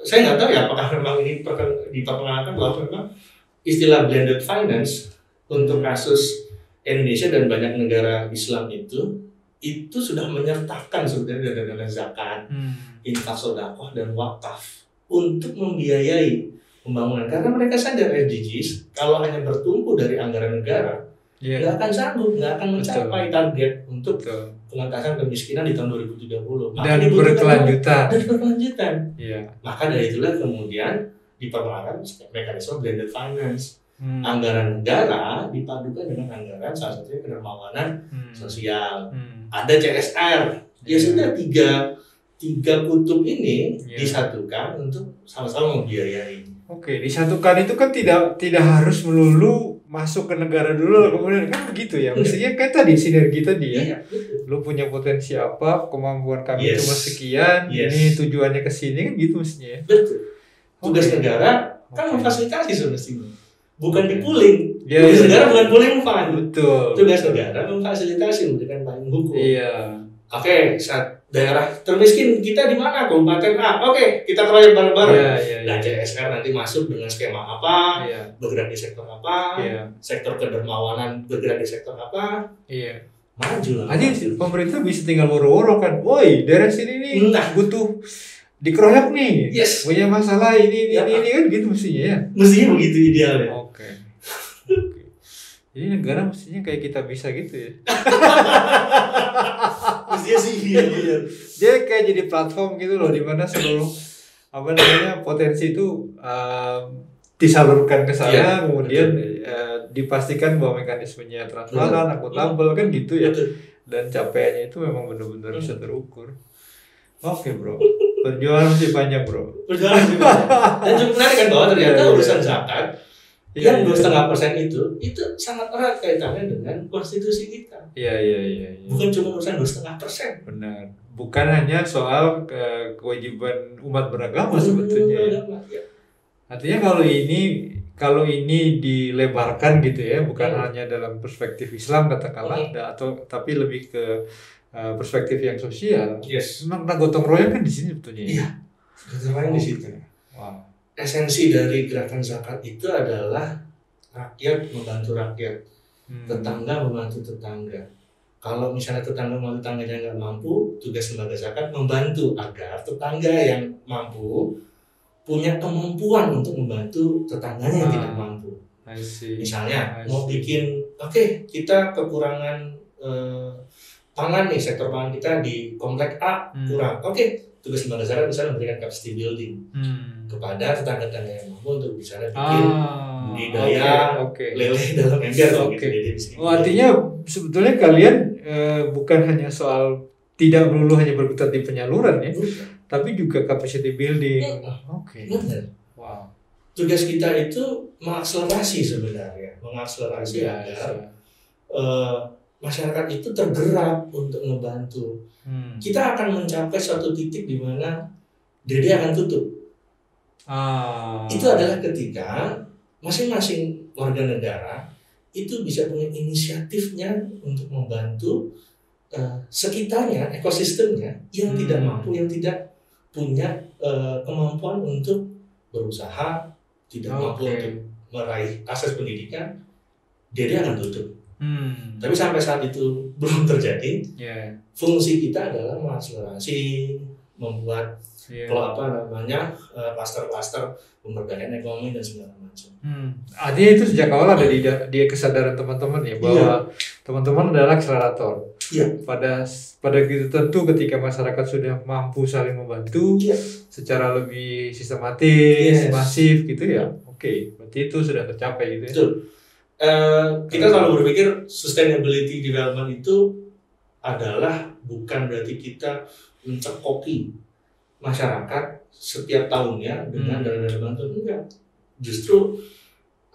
saya nggak tahu ya apakah memang ini diperkenalkan bahwa memang istilah blended finance untuk kasus Indonesia dan banyak negara Islam itu sudah menyertakan sebenarnya dana-dana zakat, infak sedekah dan wakaf untuk membiayai pembangunan, karena mereka sadar SDGs kalau hanya bertumpu dari anggaran negara nggak akan sanggup, nggak akan mencapai target untuk pengentasan kemiskinan di tahun 2030 dan berkelanjutan. Iya. Maka dari itulah kemudian diperkenalkan mekanisme blended finance. Anggaran negara dipadukan dengan anggaran salah satunya kedermawanan sosial. Ada CSR. Ya sudah tiga kutub ini disatukan untuk sama-sama membiayai. Oke, disatukan itu kan tidak harus melulu masuk ke negara dulu kemudian kan begitu ya. Mestinya kayak tadi sinergi tadi ya. Iya, lu punya potensi apa, kemampuan kami cuma sekian, ini tujuannya ke sini kan gitu mestinya ya. Betul. Tugas negara kan memfasilitasi semestinya. Bukan di-pooling. Tugas negara bukan pooling fund. Betul. Tugas negara memfasilitasi, memberikan payung hukum. Iya. Oke, saat daerah termiskin kita di mana? Kabupaten A. Oke, kita keroyok bareng-bareng. Nah, CSR nanti masuk dengan skema apa? Bergerak di sektor apa? Sektor kedermawanan bergerak di sektor apa? Maju lah. Aja pemerintah bisa tinggal woro-woro kan. Woi, daerah sini nih butuh dikeroyok nih. Punya masalah ini kan gitu mestinya ya. Mestinya begitu idealnya. Oke. Jadi negara mestinya kayak kita bisa gitu ya. Mestinya sih iya. Dia kayak jadi platform gitu loh, di mana seluruh potensi itu disalurkan ke sana, kemudian dipastikan bahwa mekanismenya transparan, akuntabel kan gitu ya. Dan capaiannya itu memang benar-benar bisa terukur. Oke bro, perjuangan masih panjang bro. Dan cukup menarik kan bahwa ternyata urusan zakat yang 2,5% itu sangat erat kaitannya dengan konstitusi kita. Iya. Bukan cuma urusan 2,5%. Benar. Bukan hanya soal kewajiban umat beragama sebetulnya. Artinya kalau ini dilebarkan gitu ya, bukan hanya dalam perspektif Islam katakanlah, tapi lebih ke perspektif yang sosial. Memang gotong royong kan di sini sebetulnya. Iya. Gotong royong di situ. Wow. Esensi dari gerakan zakat itu adalah rakyat membantu rakyat, tetangga membantu tetangga. Kalau misalnya tetangga membantu tetangganya nggak mampu, tugas lembaga zakat membantu agar tetangga yang mampu punya kemampuan untuk membantu tetangganya yang tidak mampu. Misalnya mau bikin, kita kekurangan pangan nih, sektor pangan kita di komplek A kurang. Tugas lembaga zakat bisa memberikan capacity building kepada tetangga-tetangga yang mampu untuk bisa bikin budidaya lele dalam ember gitu. Artinya sebetulnya kalian bukan hanya soal tidak melulu hanya berkutat di penyaluran ya, tapi juga capacity building. Benar. Wow. Tugas kita itu mengakselerasi sebenarnya, agar masyarakat itu tergerak untuk membantu. Kita akan mencapai suatu titik di mana dede akan tutup. Itu adalah ketika masing-masing warga negara itu bisa punya inisiatifnya untuk membantu sekitarnya, ekosistemnya yang tidak mampu, yang tidak punya kemampuan untuk berusaha, tidak mampu untuk meraih akses pendidikan, dede akan tutup. Tapi sampai saat itu belum terjadi. Fungsi kita adalah mengakselerasi, membuat klaster-klaster pemberdayaan ekonomi dan segala macam. Artinya itu sejak awal ada di kesadaran teman-teman ya bahwa teman-teman adalah akselerator. Iya. Pada gitu tentu ketika masyarakat sudah mampu saling membantu secara lebih sistematis, masif gitu ya. Oke, berarti itu sudah tercapai gitu ya. Betul. Kita selalu berpikir sustainability development itu adalah bukan berarti kita mencekoki masyarakat setiap tahunnya dengan dana-dana bantuan, enggak. Justru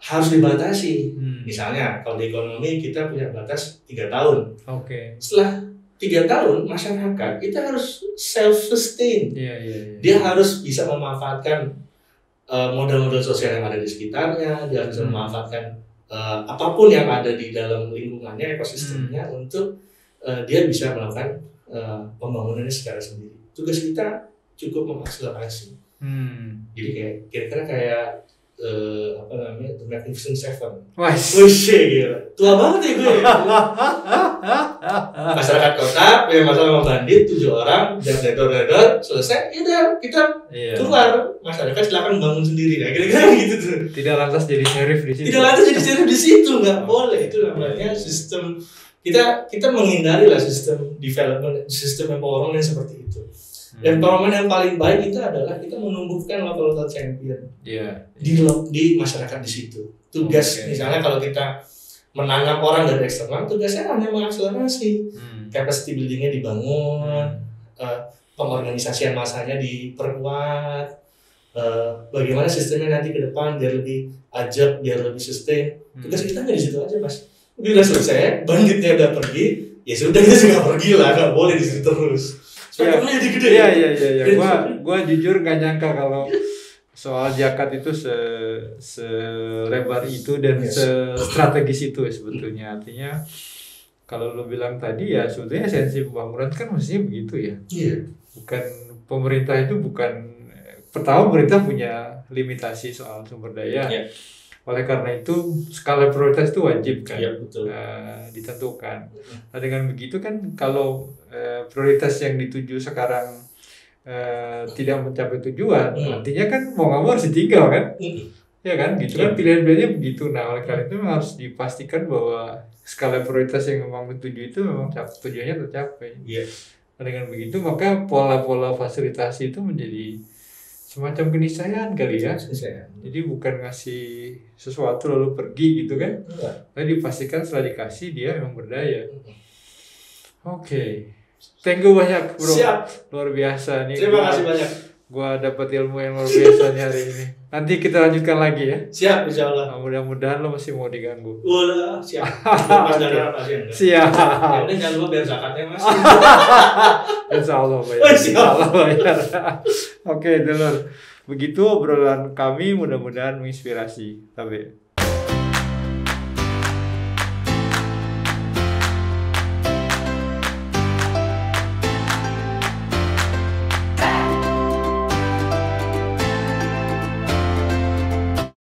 harus dibatasi. Misalnya kalau di ekonomi kita punya batas 3 tahun. Setelah 3 tahun masyarakat kita harus self sustain. Dia harus bisa memanfaatkan modal-modal sosial yang ada di sekitarnya, dia harus memanfaatkan apapun yang ada di dalam lingkungannya, ekosistemnya untuk dia bisa melakukan pembangunannya secara sendiri. Tugas kita cukup mengakselerasi. Jadi kira-kira kayak The Magnificent Seven. Wah, gila. Tua banget ya gue. Masyarakat kota punya masalah sama bandit 7 orang, dan redor selesai, udah kita keluar. Masyarakat silakan bangun sendiri, kayak kira-kira gitu tuh. Tidak lantas jadi sheriff di situ. Tidak lantas jadi sheriff di situ, nggak boleh. Itu namanya sistem kita menghindari lah sistem development, sistem empowerment yang seperti itu. Empowerment yang paling baik itu adalah kita menumbuhkan local champion di masyarakat di situ. Tugas misalnya kalau kita menanam orang dari eksternal, tugasnya hanya mengakselerasi, capacity buildingnya dibangun, pengorganisasian masanya diperkuat, bagaimana sistemnya nanti ke depan biar lebih ajak, biar lebih sustain. Tugas kita hanya di situ aja, Mas. Udah selesai, banditnya udah pergi, ya sudah kita juga pergi lah, nggak boleh di situ terus. Iya. Gua jujur nggak nyangka kalau soal zakat itu selebar itu dan sestrategis itu ya sebetulnya. Artinya kalau lo bilang tadi ya sebetulnya esensi pembangunan kan mestinya begitu ya. Bukan pemerintah itu pertama pemerintah punya limitasi soal sumber daya. Oleh karena itu skala prioritas itu wajib kan ditentukan. Nah dengan begitu kan kalau prioritas yang dituju sekarang tidak mencapai tujuan, artinya kan mau nggak mau harus ditinggal kan? Ya kan, gitu kan pilihan-pilihannya begitu. Nah oleh karena itu memang harus dipastikan bahwa skala prioritas yang memang dituju itu memang tujuannya tercapai. Nah dengan begitu maka pola-pola fasilitasi itu menjadi semacam keniscayaan kali ya. Jadi bukan ngasih sesuatu lalu pergi gitu kan. Tapi dipastikan setelah dikasih dia memang berdaya. Thank you banyak bro. Siap. Luar biasa nih. Terima kasih banyak. Gua dapat ilmu yang luar biasa nih hari ini. Nanti kita lanjutkan lagi ya. Siap, insyaallah. Nah, mudah-mudahan lo masih mau diganggu. Udah, siap. Pas dari pasien. Siap. Ya udah jangan lupa biar zakatnya Mas. Insyaallah bayar. Insyaallah bayar. Oke, dulur. Begitu obrolan kami, mudah-mudahan menginspirasi. Tapi